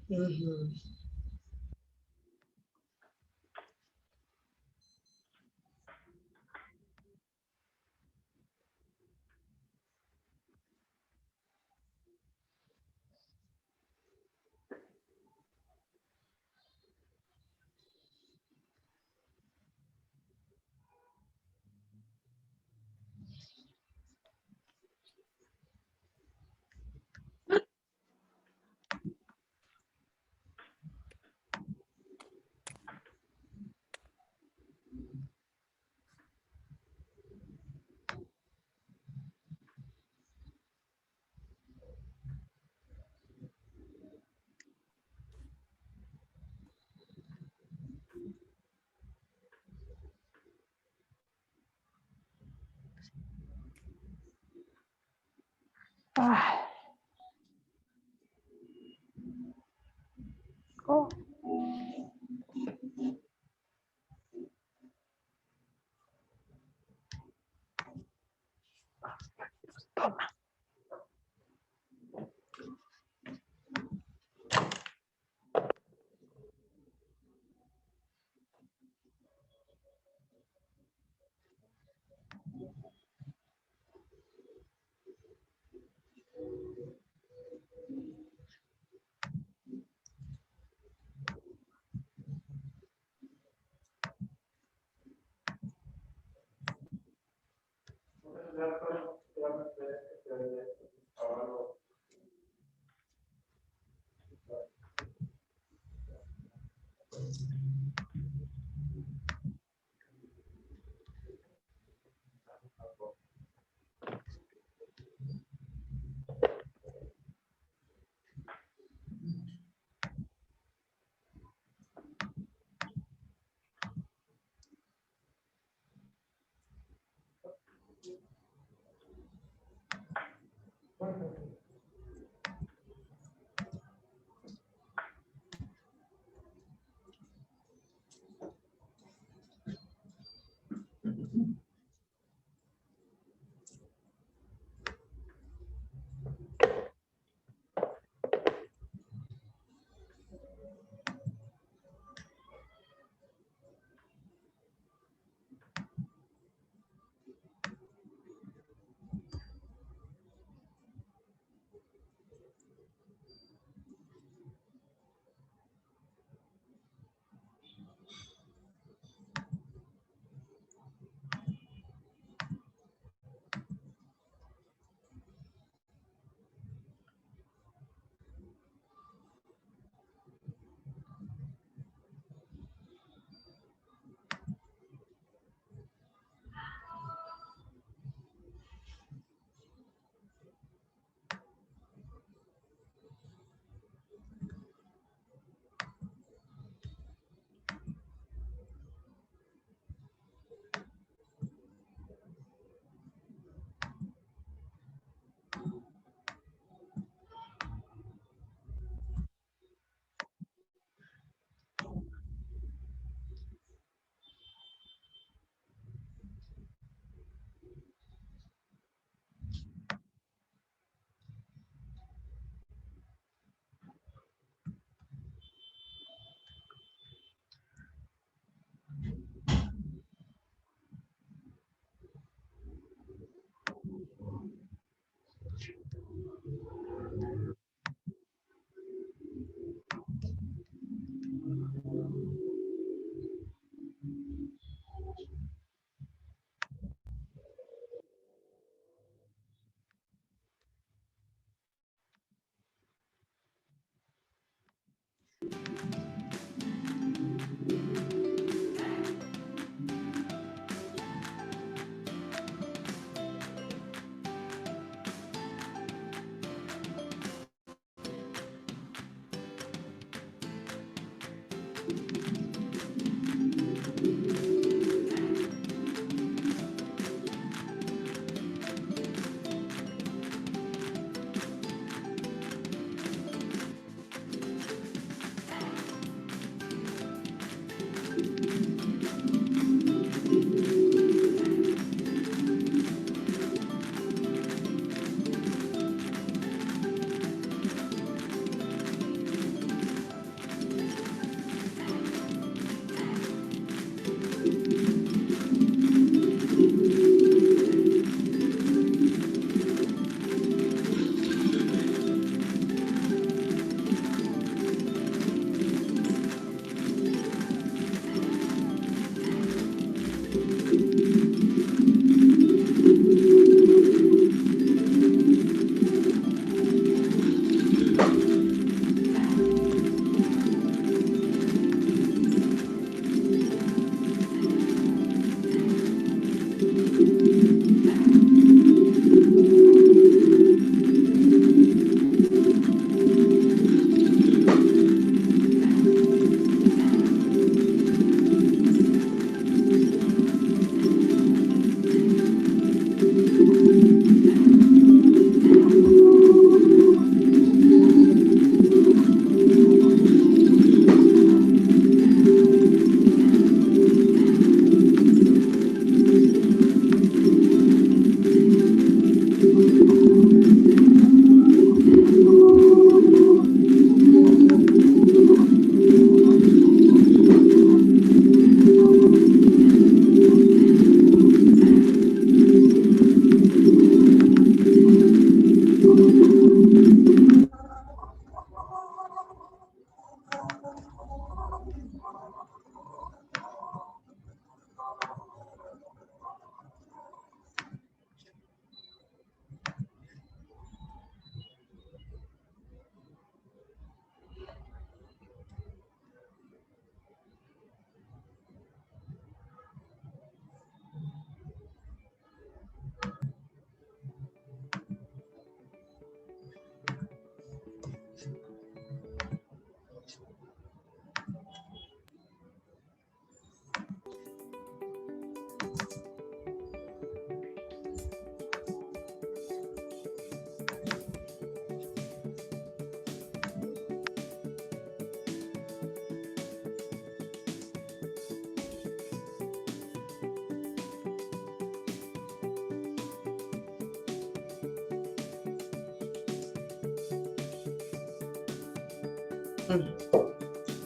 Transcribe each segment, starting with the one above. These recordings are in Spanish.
Ujú. Ah, oh, toma.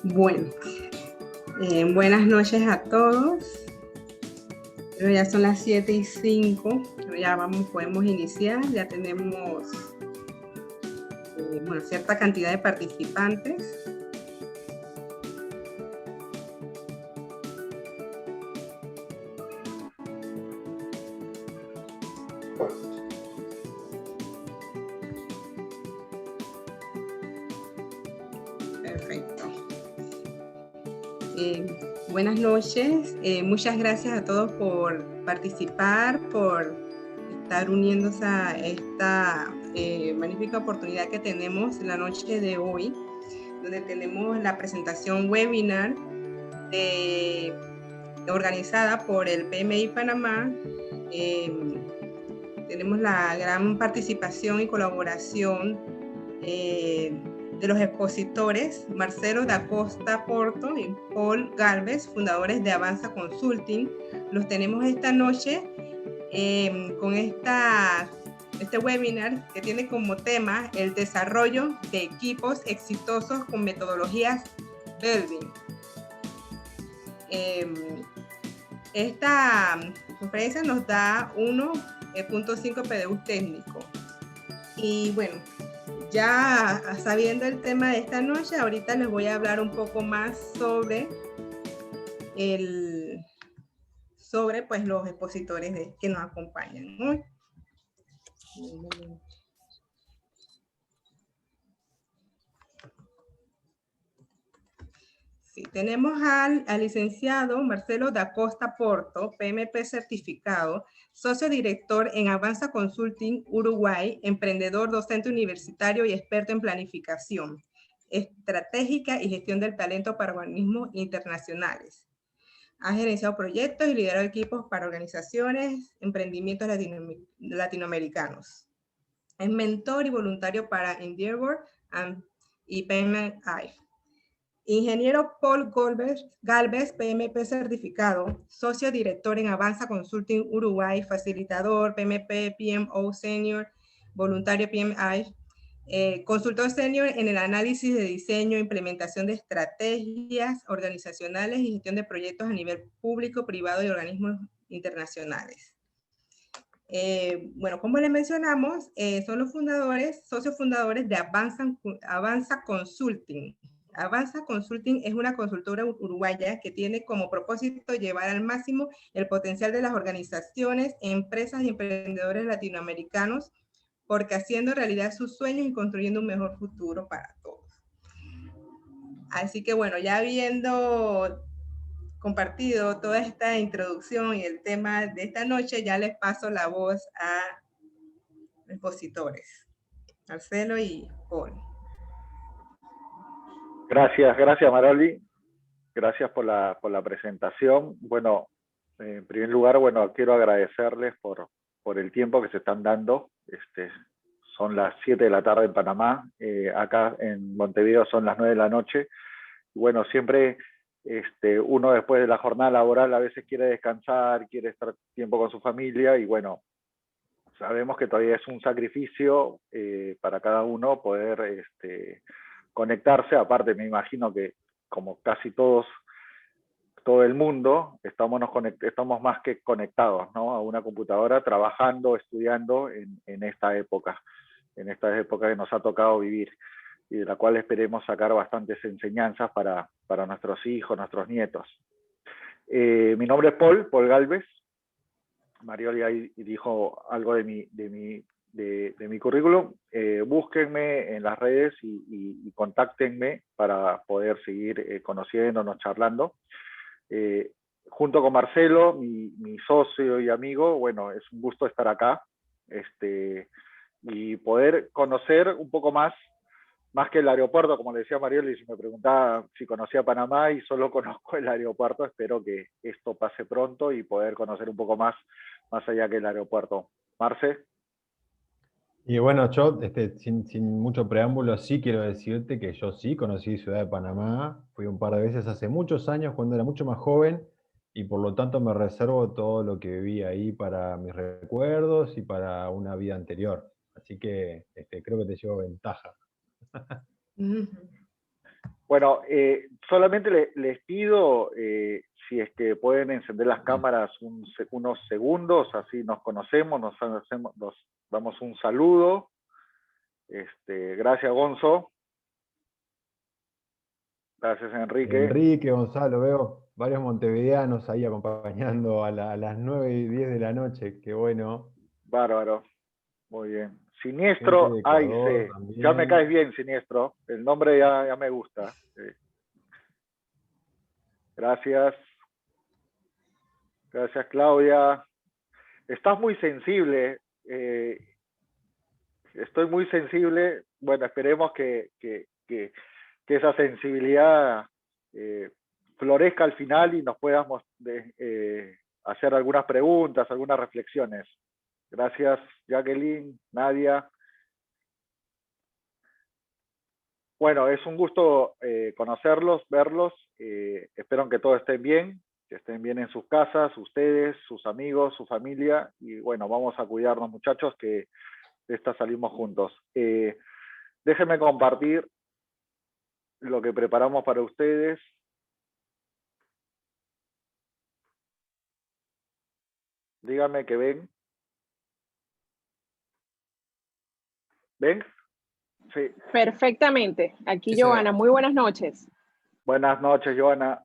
Bueno, buenas noches a todos. Pero ya son las 7:05, ya podemos iniciar, ya tenemos cierta cantidad de participantes. Perfecto. Buenas noches, muchas gracias a todos por participar, por estar uniéndose a esta magnífica oportunidad que tenemos la noche de hoy, donde tenemos la presentación webinar organizada por el PMI Panamá. Tenemos la gran participación y colaboración de los expositores Marcelo da Costa Porto y Paul Galvez, fundadores de Avanza Consulting. Los tenemos esta noche con este webinar que tiene como tema el desarrollo de equipos exitosos con metodologías Belvin. Esta conferencia nos da 1.5 PDU técnico. Y bueno, ya sabiendo el tema de esta noche, ahorita les voy a hablar un poco más sobre pues, los expositores que nos acompañan hoy. Sí, tenemos al licenciado Marcelo da Costa Porto, PMP certificado, socio director en Avanza Consulting Uruguay, emprendedor, docente universitario y experto en planificación estratégica y gestión del talento para organismos internacionales. Ha gerenciado proyectos y liderado equipos para organizaciones, emprendimientos latinoamericanos. Es mentor y voluntario para Endeavor y Payment Eye. Ingeniero Paul Galvez, PMP certificado, socio director en Avanza Consulting Uruguay, facilitador, PMP, PMO Senior, voluntario PMI, consultor senior en el análisis de diseño, implementación de estrategias organizacionales y gestión de proyectos a nivel público, privado y organismos internacionales. Bueno, como les mencionamos, son los socios fundadores de Avanza Consulting. Avanza Consulting es una consultora uruguaya que tiene como propósito llevar al máximo el potencial de las organizaciones, empresas y emprendedores latinoamericanos, porque haciendo realidad sus sueños y construyendo un mejor futuro para todos. Así que bueno, ya habiendo compartido toda esta introducción y el tema de esta noche, ya les paso la voz a los expositores, Marcelo y Paul. Gracias Maroli, gracias por la presentación. Bueno, en primer lugar, bueno, quiero agradecerles por el tiempo que se están dando. Son las 7 de la tarde en Panamá, acá en Montevideo son las 9 de la noche. Bueno, siempre uno después de la jornada laboral a veces quiere descansar, quiere estar tiempo con su familia y bueno, sabemos que todavía es un sacrificio para cada uno poder conectarse. Aparte, me imagino que como casi todo el mundo, estamos más que conectados, ¿no? A una computadora, trabajando, estudiando en esta época que nos ha tocado vivir y de la cual esperemos sacar bastantes enseñanzas para nuestros hijos, nuestros nietos. Mi nombre es Paul Galvez. Marioli ahí dijo algo de mi currículum. Búsquenme en las redes y contáctenme para poder seguir conociéndonos, charlando. Junto con Marcelo, mi socio y amigo, bueno, es un gusto estar acá y poder conocer un poco más que el aeropuerto. Como le decía Marioli, si me preguntaba si conocía Panamá y solo conozco el aeropuerto, espero que esto pase pronto y poder conocer un poco más allá que el aeropuerto. Marce. Y bueno, yo, sin mucho preámbulo, sí quiero decirte que yo sí conocí Ciudad de Panamá, fui un par de veces hace muchos años cuando era mucho más joven, y por lo tanto me reservo todo lo que viví ahí para mis recuerdos y para una vida anterior. Así que creo que te llevo ventaja. Bueno, solamente les pido, si es que pueden encender las cámaras unos segundos, así nos conocemos, nos damos un saludo. Gracias, Gonzo. Gracias, Enrique. Enrique, Gonzalo, veo varios montevideanos ahí acompañando a las 9:10 de la noche, qué bueno. Bárbaro, muy bien. Gente Siniestro de Ecuador AIC. Ya me caes también. bien, Siniestro. El nombre ya me gusta. Gracias. Gracias, Claudia. Estás muy sensible. Estoy muy sensible. Bueno, esperemos que esa sensibilidad florezca al final y nos podamos hacer algunas preguntas, algunas reflexiones. Gracias, Jacqueline, Nadia. Bueno, es un gusto conocerlos, verlos. Espero que todos estén bien, que estén bien en sus casas, ustedes, sus amigos, su familia. Y bueno, vamos a cuidarnos, muchachos, que de esta salimos juntos. Déjenme compartir lo que preparamos para ustedes. Díganme que ven. ¿Ven? Sí. Perfectamente. Aquí, Sí, Joana, muy buenas noches. Buenas noches, Joana.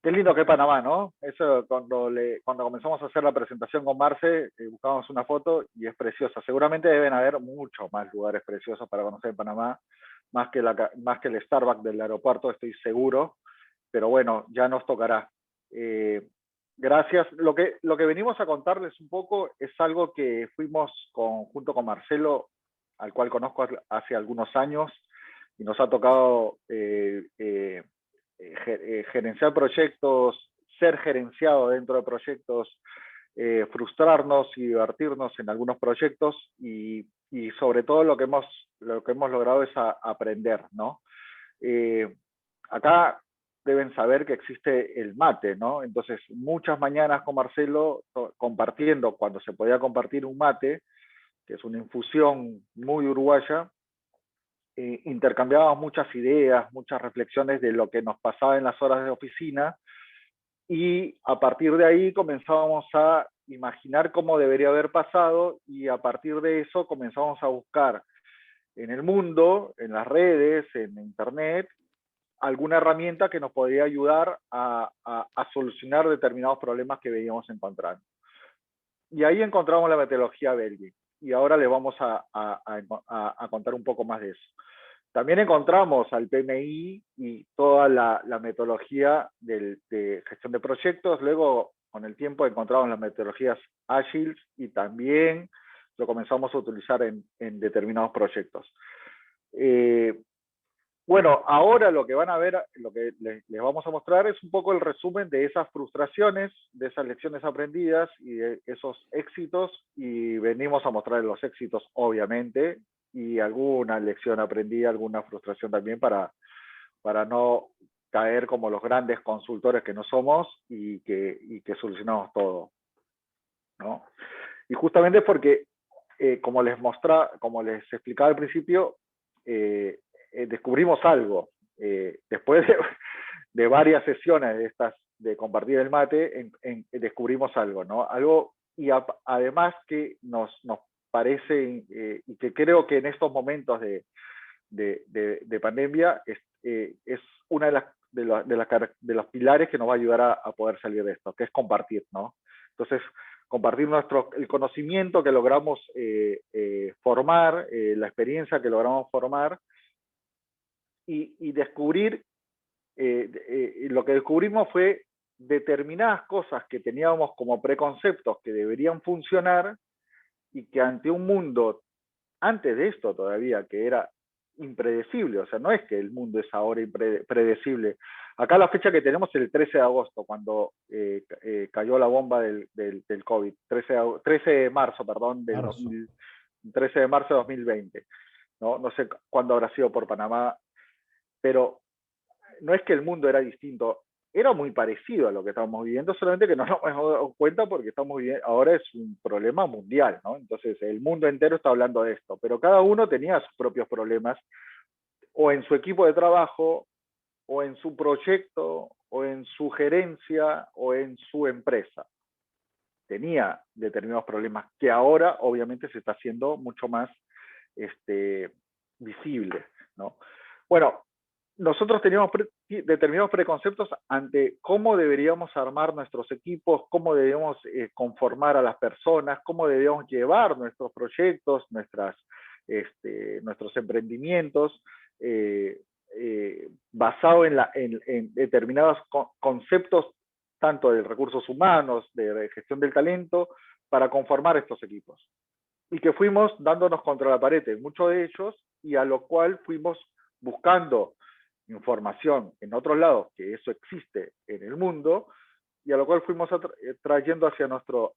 Qué lindo que es Panamá, ¿no? Eso cuando comenzamos a hacer la presentación con Marce, buscamos una foto y es preciosa. Seguramente deben haber muchos más lugares preciosos para conocer en Panamá, más que el Starbucks del aeropuerto, estoy seguro. Pero bueno, ya nos tocará. Gracias. Lo que venimos a contarles un poco es algo que fuimos junto con Marcelo, al cual conozco hace algunos años, y nos ha tocado gerenciar proyectos, ser gerenciado dentro de proyectos, frustrarnos y divertirnos en algunos proyectos y sobre todo lo que hemos logrado es aprender, ¿no? Acá deben saber que existe el mate, ¿no? Entonces, muchas mañanas con Marcelo, compartiendo, cuando se podía compartir un mate, que es una infusión muy uruguaya, intercambiábamos muchas ideas, muchas reflexiones de lo que nos pasaba en las horas de oficina, y a partir de ahí comenzábamos a imaginar cómo debería haber pasado, y a partir de eso comenzamos a buscar en el mundo, en las redes, en internet, alguna herramienta que nos podría ayudar a solucionar determinados problemas que veíamos encontrando. Y ahí encontramos la metodología Belgic, y ahora les vamos a contar un poco más de eso. También encontramos al PMI y toda la metodología de gestión de proyectos. Luego, con el tiempo, encontramos las metodologías Agile y también lo comenzamos a utilizar en determinados proyectos. Bueno, ahora lo que van a ver, lo que les vamos a mostrar es un poco el resumen de esas frustraciones, de esas lecciones aprendidas y de esos éxitos, y venimos a mostrar los éxitos, obviamente, y alguna lección aprendida, alguna frustración también para no caer como los grandes consultores que no somos y que solucionamos todo, ¿no? Y justamente porque, como les explicaba al principio, descubrimos algo. Después de varias sesiones de estas de compartir el mate, descubrimos algo, ¿no? Algo, y además que nos parece, y que creo que en estos momentos de pandemia es una de los pilares que nos va a ayudar a poder salir de esto, que es compartir, ¿no? Entonces, compartir el conocimiento que logramos formar, la experiencia que logramos formar, y descubrir, lo que descubrimos fue determinadas cosas que teníamos como preconceptos que deberían funcionar, y que ante un mundo, antes de esto todavía, que era impredecible, o sea, no es que el mundo es ahora impredecible. Acá la fecha que tenemos es el 13 de agosto, cuando cayó la bomba del COVID, 13 de marzo, perdón, 13 de marzo de 2020. No sé cuándo habrá sido por Panamá, pero no es que el mundo era distinto, era muy parecido a lo que estamos viviendo, solamente que no nos hemos dado cuenta porque estamos viviendo, ahora es un problema mundial, ¿no? Entonces el mundo entero está hablando de esto, pero cada uno tenía sus propios problemas, o en su equipo de trabajo, o en su proyecto, o en su gerencia, o en su empresa. Tenía determinados problemas que ahora obviamente se está haciendo mucho más visible, ¿no? Bueno, nosotros teníamos determinados preconceptos ante cómo deberíamos armar nuestros equipos, cómo debíamos conformar a las personas, cómo debíamos llevar nuestros proyectos, nuestros emprendimientos, basado en determinados conceptos, tanto de recursos humanos, de gestión del talento, para conformar estos equipos. Y que fuimos dándonos contra la pared en muchos de ellos, y a lo cual fuimos buscando información en otros lados, que eso existe en el mundo, y a lo cual fuimos trayendo hacia nuestro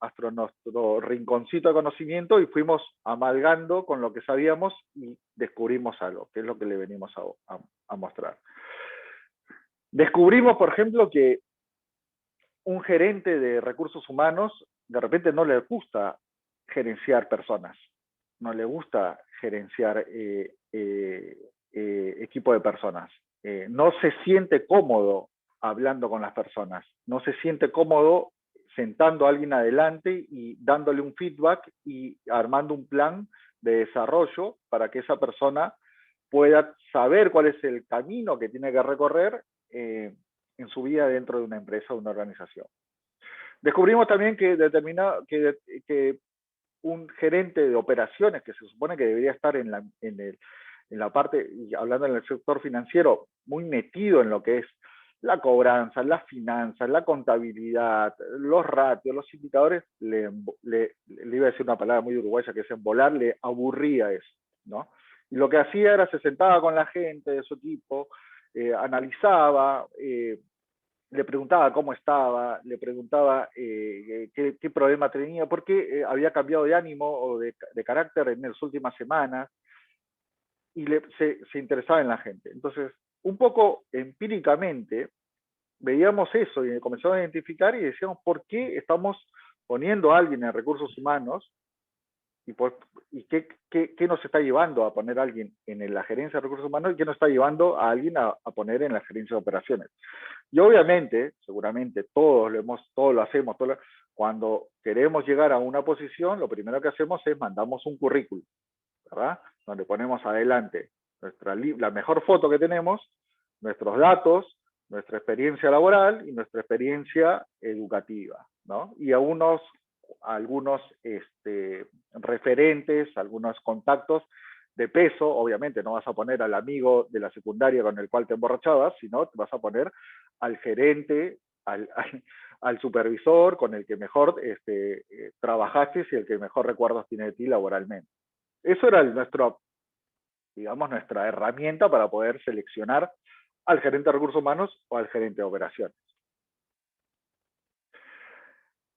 rinconcito de conocimiento, y fuimos amalgando con lo que sabíamos y descubrimos algo, que es lo que le venimos a mostrar. Descubrimos, por ejemplo, que un gerente de recursos humanos de repente no le gusta gerenciar personas, no le gusta gerenciar equipo de personas, no se siente cómodo hablando con las personas, no se siente cómodo sentando a alguien adelante y dándole un feedback y armando un plan de desarrollo para que esa persona pueda saber cuál es el camino que tiene que recorrer en su vida dentro de una empresa o una organización. Descubrimos también que un gerente de operaciones, que se supone que debería estar en la parte, hablando en el sector financiero, muy metido en lo que es la cobranza, las finanzas, la contabilidad, los ratios, los indicadores, le iba a decir una palabra muy uruguaya que es embolar, le aburría eso, ¿no? Y lo que hacía era, se sentaba con la gente de su equipo, analizaba, le preguntaba cómo estaba, le preguntaba qué problema tenía, por qué había cambiado de ánimo o de carácter en las últimas semanas, y se interesaba en la gente. Entonces, un poco empíricamente, veíamos eso y comenzamos a identificar y decíamos, ¿por qué estamos poniendo a alguien en recursos humanos? ¿Y qué nos está llevando a poner a alguien en la gerencia de recursos humanos y qué nos está llevando a alguien a poner en la gerencia de operaciones? Y obviamente, seguramente todos lo hacemos, cuando queremos llegar a una posición, lo primero que hacemos es mandamos un currículum, ¿verdad? Donde ponemos adelante la mejor foto que tenemos, nuestros datos, nuestra experiencia laboral y nuestra experiencia educativa, ¿no? Y algunos referentes, algunos contactos de peso. Obviamente no vas a poner al amigo de la secundaria con el cual te emborrachabas, sino te vas a poner al gerente, al supervisor con el que mejor trabajaste y el que mejor recuerdos tiene de ti laboralmente. Eso era nuestra herramienta para poder seleccionar al gerente de recursos humanos o al gerente de operaciones.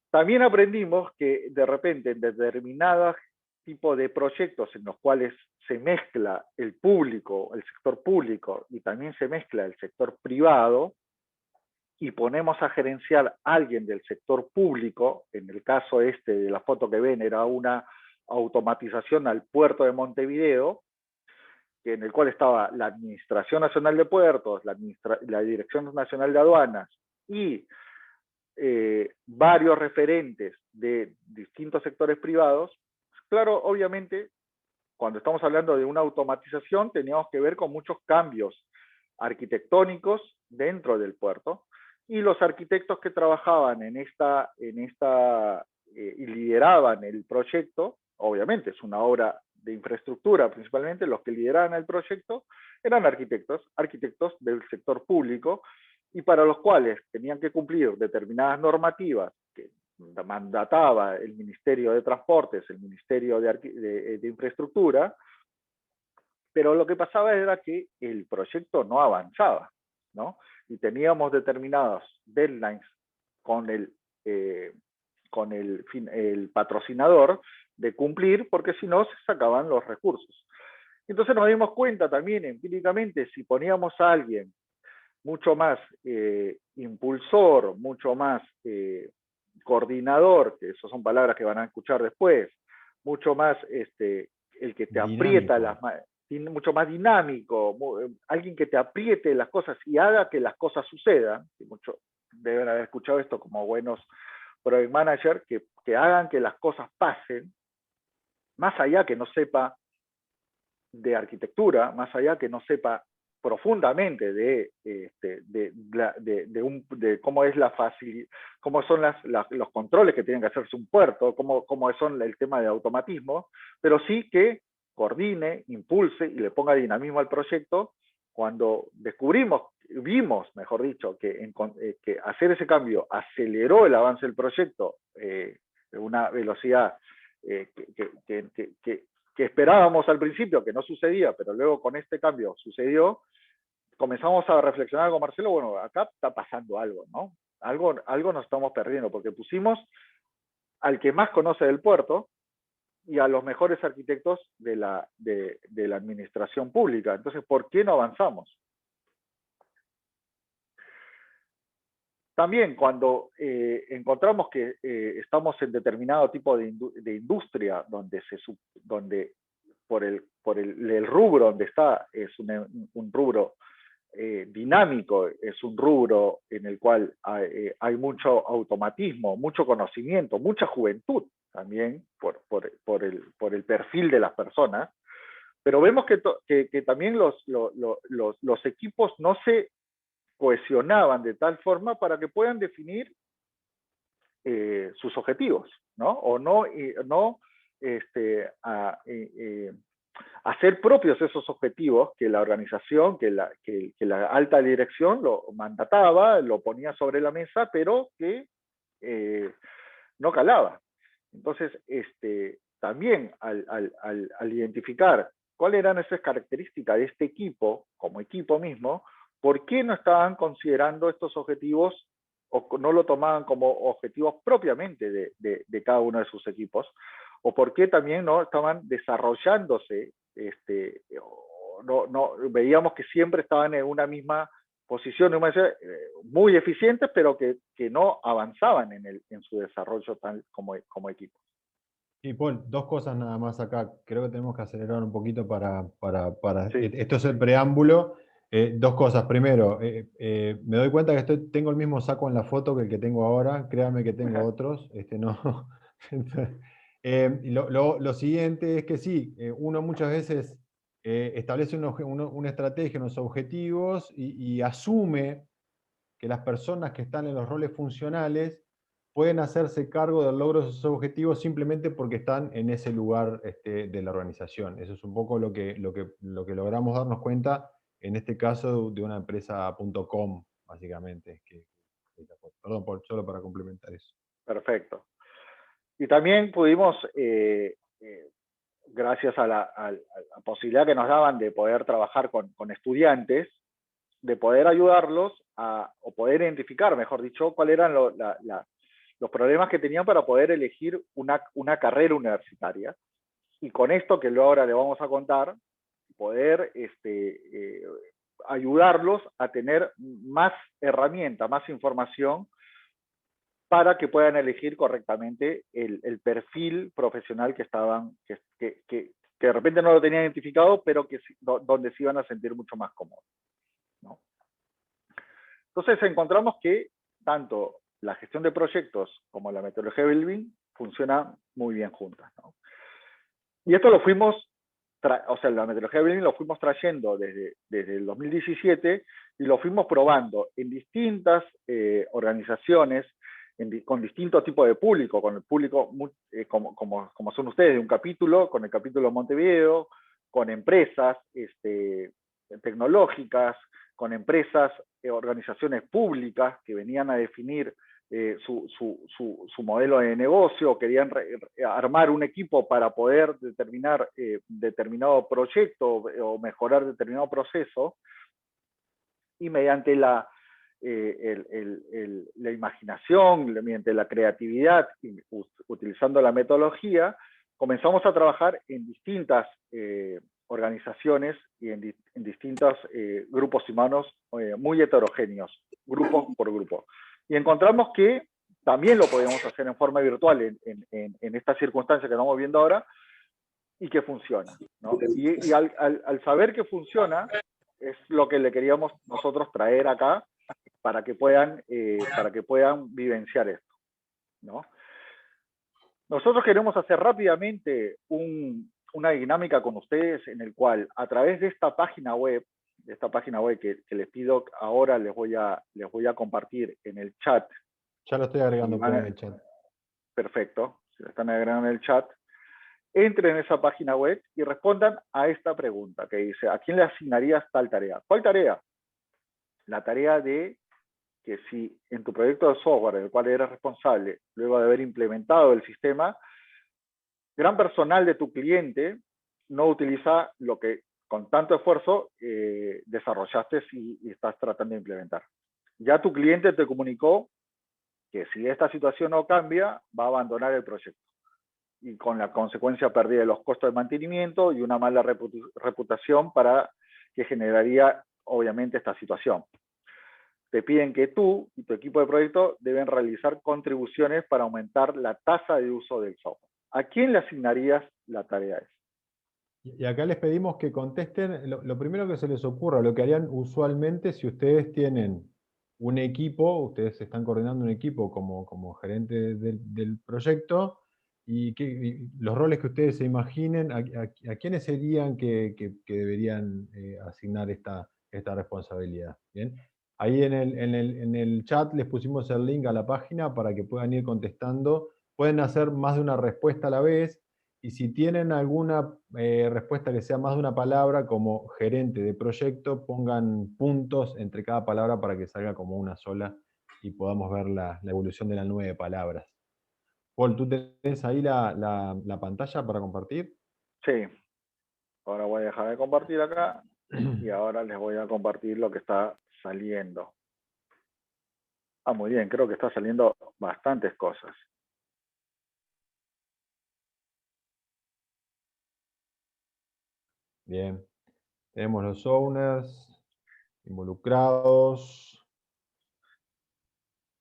También aprendimos que de repente en determinados tipos de proyectos en los cuales se mezcla el sector público y también se mezcla el sector privado, y ponemos a gerenciar a alguien del sector público, en el caso de la foto que ven era una automatización al puerto de Montevideo, en el cual estaba la Administración Nacional de Puertos, la Dirección Nacional de Aduanas y varios referentes de distintos sectores privados. Claro, obviamente, cuando estamos hablando de una automatización, teníamos que ver con muchos cambios arquitectónicos dentro del puerto, y los arquitectos que trabajaban y lideraban el proyecto, obviamente es una obra de infraestructura, principalmente los que lideraban el proyecto eran arquitectos del sector público, y para los cuales tenían que cumplir determinadas normativas que mandataba el Ministerio de Transportes, el Ministerio de Infraestructura, pero lo que pasaba era que el proyecto no avanzaba, ¿no? Y teníamos determinados deadlines con el patrocinador de cumplir, porque si no se sacaban los recursos. Entonces nos dimos cuenta también empíricamente, si poníamos a alguien mucho más impulsor, mucho más coordinador, que esas son palabras que van a escuchar después, mucho más el que te aprieta mucho más dinámico, alguien que te apriete las cosas y haga que las cosas sucedan, y muchos deben haber escuchado esto como buenos project managers, que hagan que las cosas pasen, más allá que no sepa de arquitectura, más allá que no sepa profundamente de cómo es cómo son los controles que tienen que hacerse un puerto, cómo son el tema de automatismo, pero sí que coordine, impulse y le ponga dinamismo al proyecto. Cuando vimos, mejor dicho, que hacer ese cambio aceleró el avance del proyecto de una velocidad que esperábamos al principio, que no sucedía, pero luego con este cambio sucedió, comenzamos a reflexionar con Marcelo, bueno, acá está pasando algo, ¿no? Algo nos estamos perdiendo, porque pusimos al que más conoce del puerto y a los mejores arquitectos de la administración pública. Entonces, ¿por qué no avanzamos? También cuando encontramos que estamos en determinado tipo de industria donde por el rubro donde está es un rubro dinámico, es un rubro en el cual hay mucho automatismo, mucho conocimiento, mucha juventud también por el perfil de las personas, pero vemos que también los equipos no se cohesionaban de tal forma para que puedan definir sus objetivos, ¿no? O no hacer propios esos objetivos que la organización, que la alta dirección lo mandataba, lo ponía sobre la mesa, pero que no calaba. Entonces, también al identificar cuáles eran esas características de este equipo, como equipo mismo, ¿por qué no estaban considerando estos objetivos o no lo tomaban como objetivos propiamente de cada uno de sus equipos? ¿O por qué también no estaban desarrollándose? Veíamos que siempre estaban en una misma posición, muy eficientes, pero que no avanzaban en su desarrollo tal como equipo. Y Paul, dos cosas nada más acá. Creo que tenemos que acelerar un poquito para Sí. Esto es el preámbulo. Dos cosas. Primero, me doy cuenta que tengo el mismo saco en la foto que el que tengo ahora. Créanme que tengo otros. No. Y lo siguiente es que sí, uno muchas veces establece una estrategia, unos objetivos y asume que las personas que están en los roles funcionales pueden hacerse cargo del logro de esos objetivos simplemente porque están en ese lugar de la organización. Eso es un poco lo que logramos darnos cuenta en este caso de una empresa .com, básicamente. Perdón, Paul, solo para complementar eso. Perfecto. Y también pudimos, gracias a la posibilidad que nos daban de poder trabajar con estudiantes, de poder ayudarlos o poder identificar, mejor dicho, cuáles eran los problemas que tenían para poder elegir una carrera universitaria. Y con esto que ahora le vamos a contar, poder ayudarlos a tener más herramientas, más información para que puedan elegir correctamente el perfil profesional que de repente no lo tenían identificado, pero donde se iban a sentir mucho más cómodos, ¿no? Entonces encontramos que tanto la gestión de proyectos como la metodología de Belvin funcionan muy bien juntas, ¿no? Y esto lo fuimos, la metodología de Belvin lo fuimos trayendo desde el 2017 y lo fuimos probando en distintas organizaciones, con distintos tipos de público, con el público como son ustedes, de un capítulo, con el capítulo de Montevideo, con empresas tecnológicas, con empresas, organizaciones públicas que venían a definir su modelo de negocio, querían armar un equipo para poder determinar determinado proyecto o mejorar determinado proceso, y mediante la imaginación, mediante la creatividad, utilizando la metodología, comenzamos a trabajar en distintas organizaciones y en distintos grupos humanos muy heterogéneos, grupo por grupo. Y encontramos que también lo podemos hacer en forma virtual en esta circunstancia que estamos viendo ahora, y que funciona, ¿no? Y al saber que funciona, es lo que le queríamos nosotros traer acá para que puedan vivenciar esto, ¿no? Nosotros queremos hacer rápidamente una dinámica con ustedes en el cual, a través de esta página web, que les pido ahora, les voy a compartir en el chat. Ya lo estoy agregando por en el chat. Perfecto, si lo están agregando en el chat, entren en esa página web y respondan a esta pregunta que dice, ¿a quién le asignarías tal tarea? ¿Cuál tarea? La tarea de que si en tu proyecto de software, del cual eres responsable, luego de haber implementado el sistema, gran personal de tu cliente no utiliza lo que con tanto esfuerzo desarrollaste y estás tratando de implementar. Ya tu cliente te comunicó que si esta situación no cambia, va a abandonar el proyecto. Y con la consecuencia pérdida de los costos de mantenimiento y una mala reputación que generaría, obviamente, esta situación. Te piden que tú y tu equipo de proyecto deben realizar contribuciones para aumentar la tasa de uso del software. ¿A quién le asignarías la tarea esa? Y acá les pedimos que contesten lo primero que se les ocurra, lo que harían usualmente si ustedes tienen un equipo, ustedes están coordinando un equipo como gerente del proyecto, y los roles que ustedes se imaginen, a quiénes serían que deberían asignar esta responsabilidad. ¿Bien? Ahí en el chat les pusimos el link a la página para que puedan ir contestando. Pueden hacer más de una respuesta a la vez, y si tienen alguna respuesta que sea más de una palabra, como gerente de proyecto, pongan puntos entre cada palabra para que salga como una sola y podamos ver la evolución de las 9 palabras. Paul, ¿tú tenés ahí la pantalla para compartir? Sí. Ahora voy a dejar de compartir acá y ahora les voy a compartir lo que está saliendo. Ah, muy bien, creo que está saliendo bastantes cosas. Bien. Tenemos los owners, involucrados,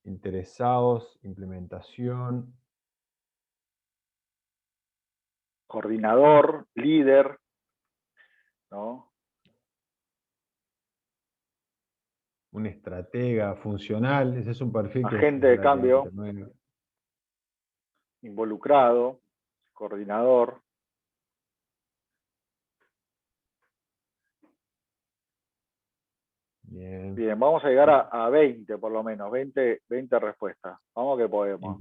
interesados, implementación. Coordinador, líder, ¿no? Un estratega funcional, ese es un perfil que Agente de cambio, nuevo. involucrado, coordinador. Bien. Bien, vamos a llegar a 20 por lo menos, 20 respuestas. Vamos que podemos.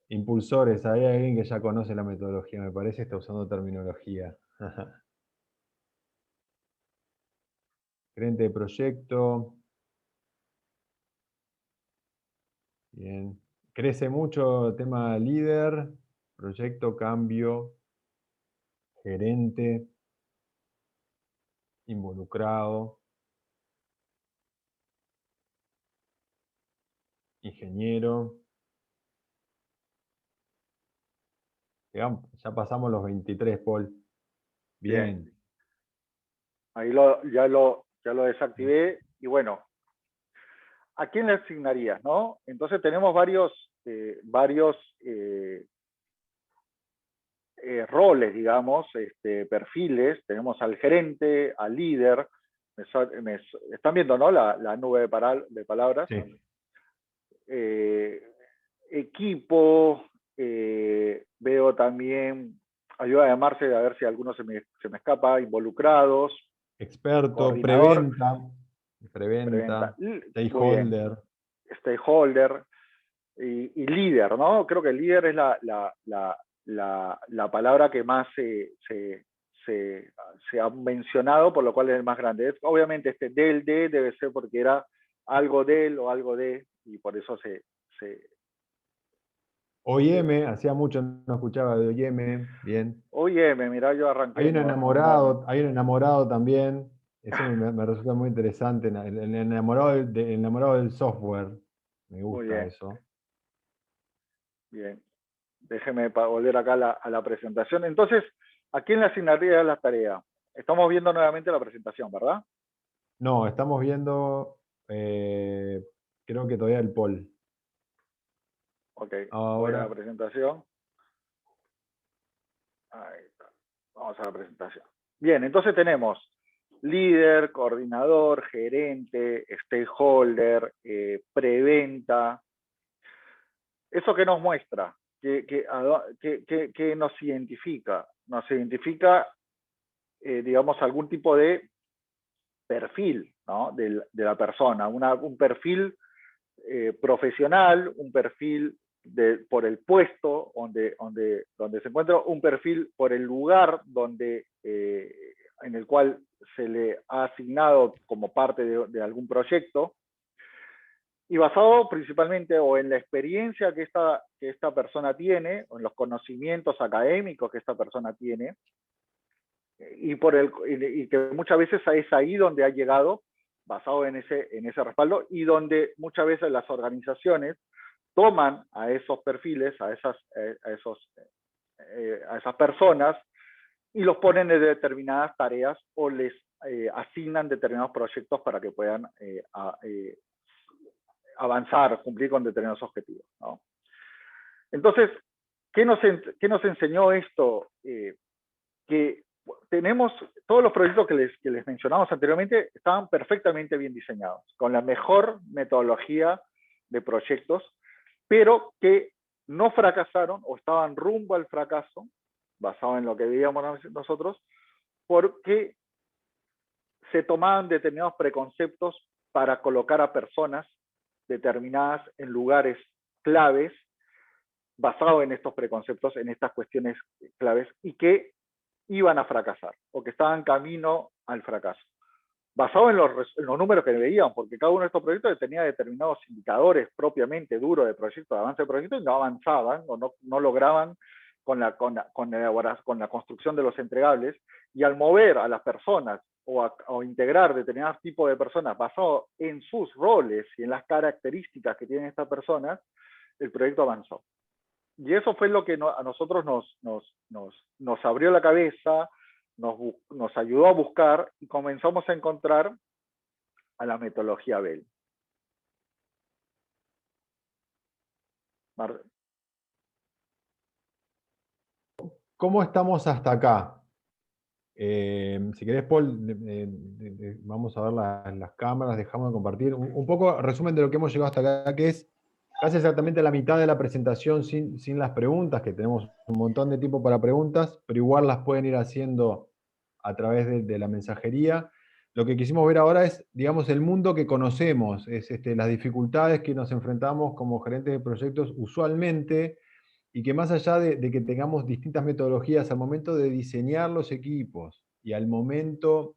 Impulsores, hay alguien que ya conoce la metodología, me parece, está usando terminología. Gerente de proyecto. Bien. Crece mucho el tema líder, proyecto, cambio, gerente, involucrado, ingeniero. Ya pasamos los 23, Paul. Bien. Ahí ya lo desactivé. Y bueno, ¿a quién le asignarías, no? Entonces tenemos varios roles, digamos, perfiles. Tenemos al gerente, al líder. Están viendo, ¿no? La nube de palabras. Sí. Equipo, veo también, ayuda de Marce, a ver si alguno se me escapa, involucrados. Experto, preventa, stakeholder y líder, ¿no? Creo que el líder es la palabra que más se ha mencionado, por lo cual es el más grande. Obviamente del de debe ser porque era algo del o algo de, y por eso se OIM, hacía mucho no escuchaba de OIM, bien. OIM, mirá, yo arranqué. Hay un enamorado también, eso me resulta muy interesante, el enamorado del software, me gusta eso. Bien, déjeme volver acá a la presentación. Entonces, ¿a quién le asignaría la tarea? Estamos viendo nuevamente la presentación, ¿verdad? No, estamos viendo, creo que todavía el poll. Ok, voy a Ahora, la presentación. Ahí está. Vamos a la presentación. Bien, entonces tenemos líder, coordinador, gerente, stakeholder, preventa. ¿Eso qué nos muestra? ¿Qué nos identifica? Nos identifica, digamos, algún tipo de perfil, ¿no? de la persona, un perfil profesional, un perfil por el puesto donde se encuentra, un perfil por el lugar en el cual se le ha asignado como parte de algún proyecto, y basado principalmente o en la experiencia que esta persona tiene, o en los conocimientos académicos que esta persona tiene, y que muchas veces es ahí donde ha llegado, basado en ese respaldo, y donde muchas veces las organizaciones toman a esos perfiles, a esas personas, y los ponen en determinadas tareas o les asignan determinados proyectos para que puedan avanzar, cumplir con determinados objetivos, ¿no? Entonces, ¿qué nos enseñó esto? Que tenemos todos los proyectos que les mencionamos anteriormente, estaban perfectamente bien diseñados, con la mejor metodología de proyectos, pero que no fracasaron o estaban rumbo al fracaso, basado en lo que veíamos nosotros, porque se tomaban determinados preconceptos para colocar a personas determinadas en lugares claves, basado en estos preconceptos, en estas cuestiones claves, y que iban a fracasar, o que estaban camino al fracaso. Basado en los números que veían, porque cada uno de estos proyectos tenía determinados indicadores propiamente duros de proyecto, de avance de proyecto, y no avanzaban, o no lograban con la construcción de los entregables, y al mover a las personas, o integrar determinados tipos de personas basado en sus roles y en las características que tienen estas personas, el proyecto avanzó. Y eso fue lo que a nosotros nos abrió la cabeza, nos ayudó a buscar, y comenzamos a encontrar a la metodología Bell. ¿cómo estamos hasta acá? Si querés, Paul, vamos a ver las cámaras, dejamos de compartir. Un poco resumen de lo que hemos llegado hasta acá, que es casi exactamente la mitad de la presentación sin las preguntas, que tenemos un montón de tiempo para preguntas, pero igual las pueden ir haciendo a través de la mensajería. Lo que quisimos ver ahora es, digamos, el mundo que conocemos, es las dificultades que nos enfrentamos como gerentes de proyectos usualmente, y que más allá de que tengamos distintas metodologías al momento de diseñar los equipos y al momento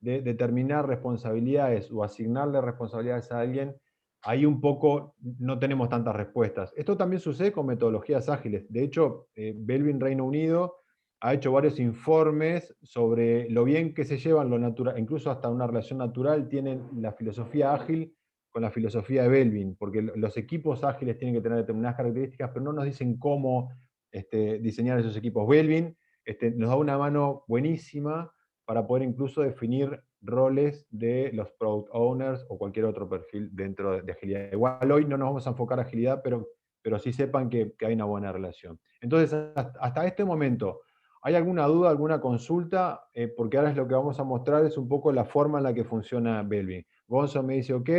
de determinar responsabilidades o asignarle responsabilidades a alguien, ahí un poco no tenemos tantas respuestas. Esto también sucede con metodologías ágiles. De hecho, Belvin Reino Unido ha hecho varios informes sobre lo bien que se llevan lo natural, incluso hasta una relación natural tienen la filosofía ágil con la filosofía de Belvin, porque los equipos ágiles tienen que tener determinadas características, pero no nos dicen cómo diseñar esos equipos. Belvin nos da una mano buenísima para poder incluso definir roles de los product owners o cualquier otro perfil dentro de agilidad. Igual hoy no nos vamos a enfocar en agilidad, pero sí sepan que hay una buena relación. Entonces, hasta este momento, ¿hay alguna duda, alguna consulta? Porque ahora es lo que vamos a mostrar, es un poco la forma en la que funciona Belvin. Gonzo me dice ok.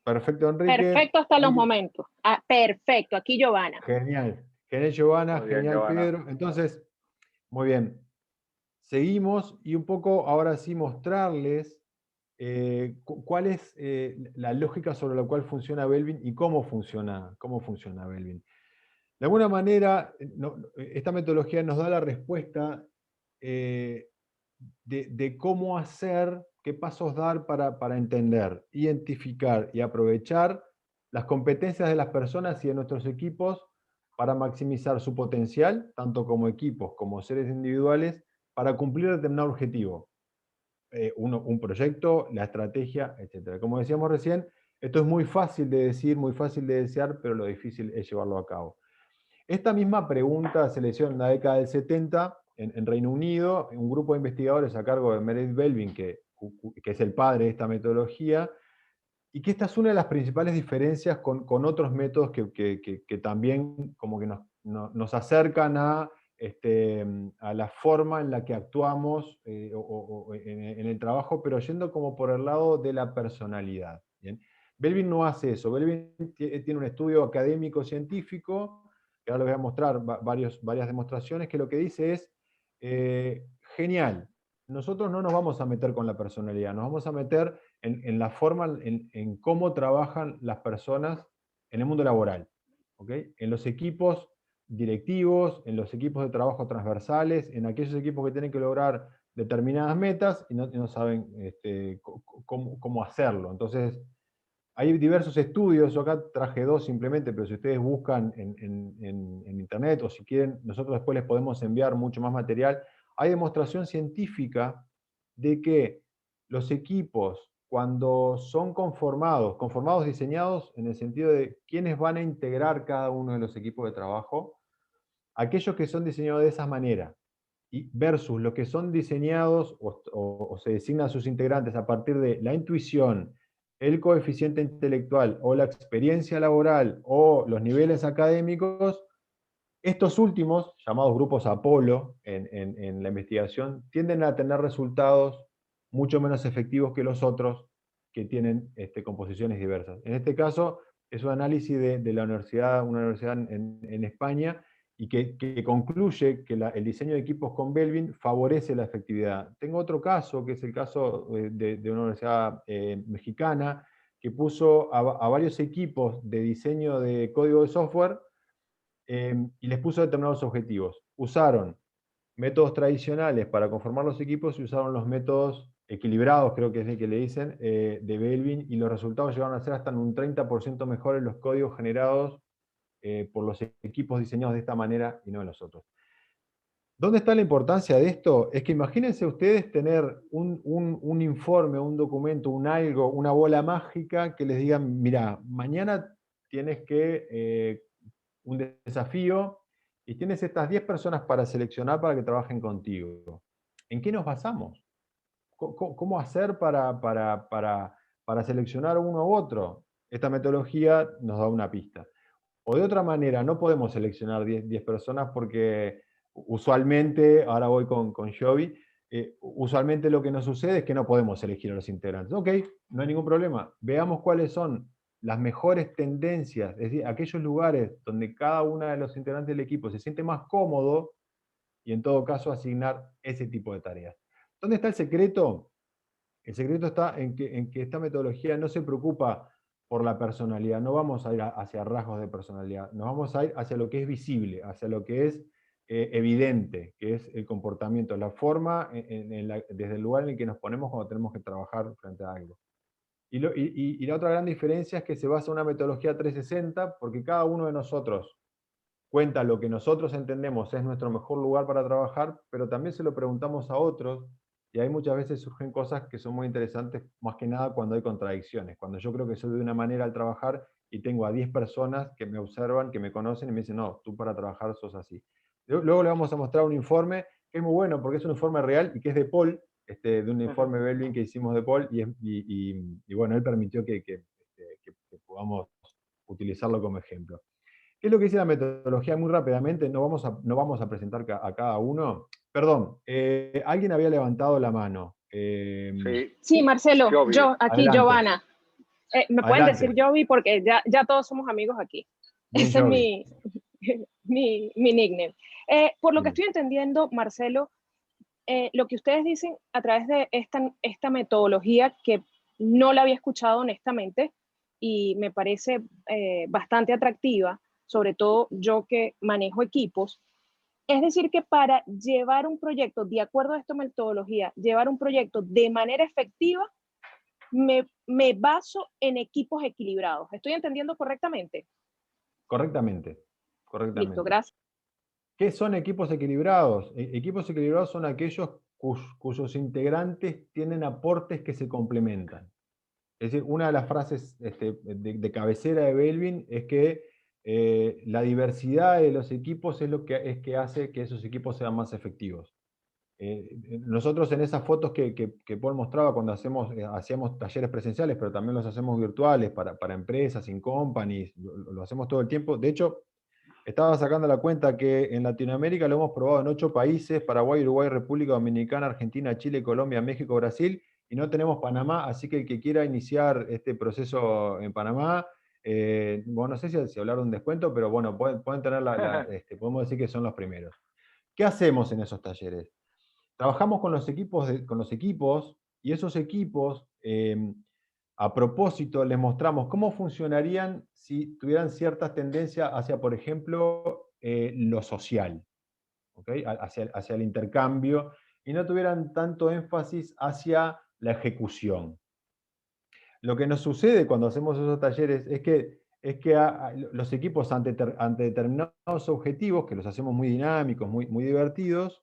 Perfecto, Enrique. Perfecto hasta los momentos. Ah, perfecto, aquí Giovanna. Genial. Genial, Giovanna. Muy bien, genial, Giovanna. Pedro. Entonces, muy bien. Seguimos y un poco ahora sí mostrarles cuál es la lógica sobre la cual funciona Belvin y cómo funciona Belvin. De alguna manera, esta metodología nos da la respuesta de cómo hacer, qué pasos dar para entender, identificar y aprovechar las competencias de las personas y de nuestros equipos para maximizar su potencial, tanto como equipos como seres individuales, para cumplir determinado objetivo. Un proyecto, la estrategia, etc. Como decíamos recién, esto es muy fácil de decir, muy fácil de desear, pero lo difícil es llevarlo a cabo. Esta misma pregunta se le hizo en la década del 70 en Reino Unido, un grupo de investigadores a cargo de Meredith Belbin, que es el padre de esta metodología, y que esta es una de las principales diferencias con otros métodos que también como que nos acercan a la forma en la que actuamos en el trabajo, pero yendo como por el lado de la personalidad. ¿Bien? Belbin no hace eso. Belbin tiene un estudio académico científico, que ahora les voy a mostrar varias demostraciones, que lo que dice es, genial, nosotros no nos vamos a meter con la personalidad, nos vamos a meter en la forma, en cómo trabajan las personas en el mundo laboral, ¿okay? En los equipos directivos, en los equipos de trabajo transversales, en aquellos equipos que tienen que lograr determinadas metas y no saben cómo hacerlo. Entonces, hay diversos estudios, yo acá traje 2 simplemente, pero si ustedes buscan en internet o si quieren, nosotros después les podemos enviar mucho más material. Hay demostración científica de que los equipos, cuando son conformados diseñados en el sentido de quiénes van a integrar cada uno de los equipos de trabajo, aquellos que son diseñados de esa manera, y versus los que son diseñados o se designan sus integrantes a partir de la intuición, el coeficiente intelectual o la experiencia laboral o los niveles académicos, estos últimos, llamados grupos Apolo en la investigación, tienden a tener resultados mucho menos efectivos que los otros que tienen composiciones diversas. En este caso, es un análisis de una universidad en España, y que concluye que el diseño de equipos con Belbin favorece la efectividad. Tengo otro caso, que es el caso de una universidad mexicana, que puso a varios equipos de diseño de código de software, y les puso determinados objetivos. Usaron métodos tradicionales para conformar los equipos y usaron los métodos equilibrados, creo que es el que le dicen, de Belbin, y los resultados llegaron a ser hasta un 30% mejor en los códigos generados por los equipos diseñados de esta manera y no en los otros. ¿Dónde está la importancia de esto? Es que imagínense ustedes tener un informe, un documento, un algo, una bola mágica que les digan, mira, mañana tienes un desafío y tienes estas 10 personas para seleccionar para que trabajen contigo. ¿En qué nos basamos? ¿Cómo hacer para seleccionar uno u otro? Esta metodología nos da una pista. O de otra manera, no podemos seleccionar 10 personas porque usualmente, ahora voy con Jovi, usualmente lo que nos sucede es que no podemos elegir a los integrantes. Ok, no hay ningún problema. Veamos cuáles son las mejores tendencias, es decir, aquellos lugares donde cada uno de los integrantes del equipo se siente más cómodo, y en todo caso asignar ese tipo de tareas. ¿Dónde está el secreto? El secreto está en que esta metodología no se preocupa por la personalidad, no vamos a ir hacia rasgos de personalidad, nos vamos a ir hacia lo que es visible, hacia lo que es evidente, que es el comportamiento, la forma desde el lugar en el que nos ponemos cuando tenemos que trabajar frente a algo. Y la otra gran diferencia es que se basa en una metodología 360, porque cada uno de nosotros cuenta lo que nosotros entendemos es nuestro mejor lugar para trabajar, pero también se lo preguntamos a otros, y ahí muchas veces surgen cosas que son muy interesantes, más que nada cuando hay contradicciones, cuando yo creo que soy de una manera al trabajar y tengo a 10 personas que me observan, que me conocen y me dicen, no, tú para trabajar sos así. Luego le vamos a mostrar un informe que es muy bueno porque es un informe real y que es de Paul, de un informe Belbin que hicimos de Paul, y bueno, él permitió que podamos utilizarlo como ejemplo. ¿Qué es lo que dice la metodología? Muy rápidamente, no vamos a presentar a cada uno. Perdón, alguien había levantado la mano. Sí, Marcelo, Jovi. yo, aquí, Adelante. Giovanna. Me pueden Adelante. decir Jovi porque ya todos somos amigos aquí. Bien, Ese Jovi. es mi nickname. Por lo que Bien. estoy entendiendo, Marcelo, lo que ustedes dicen a través de esta metodología, que no la había escuchado honestamente y me parece bastante atractiva, sobre todo yo que manejo equipos, es decir, que para llevar un proyecto, de acuerdo a esta metodología, llevar un proyecto de manera efectiva, me baso en equipos equilibrados. ¿Estoy entendiendo correctamente? Correctamente. Listo, gracias. ¿Qué son equipos equilibrados? Equipos equilibrados son aquellos cuyos integrantes tienen aportes que se complementan. Es decir, una de las frases de cabecera de Belbin es que la diversidad de los equipos es lo que hace que esos equipos sean más efectivos. Nosotros en esas fotos que Paul mostraba cuando hacíamos talleres presenciales, pero también los hacemos virtuales para empresas, in companies, lo hacemos todo el tiempo. De hecho, estaba sacando la cuenta que en Latinoamérica lo hemos probado en 8 países: Paraguay, Uruguay, República Dominicana, Argentina, Chile, Colombia, México, Brasil, y no tenemos Panamá, así que el que quiera iniciar este proceso en Panamá, bueno, no sé si hablar de un descuento, pero bueno, pueden tener podemos decir que son los primeros. ¿Qué hacemos en esos talleres? Trabajamos con los equipos, y esos equipos, a propósito, les mostramos cómo funcionarían si tuvieran ciertas tendencias hacia, por ejemplo, lo social, ¿ok? Hacia el intercambio, y no tuvieran tanto énfasis hacia la ejecución. Lo que nos sucede cuando hacemos esos talleres es que los equipos ante determinados objetivos, que los hacemos muy dinámicos, muy divertidos,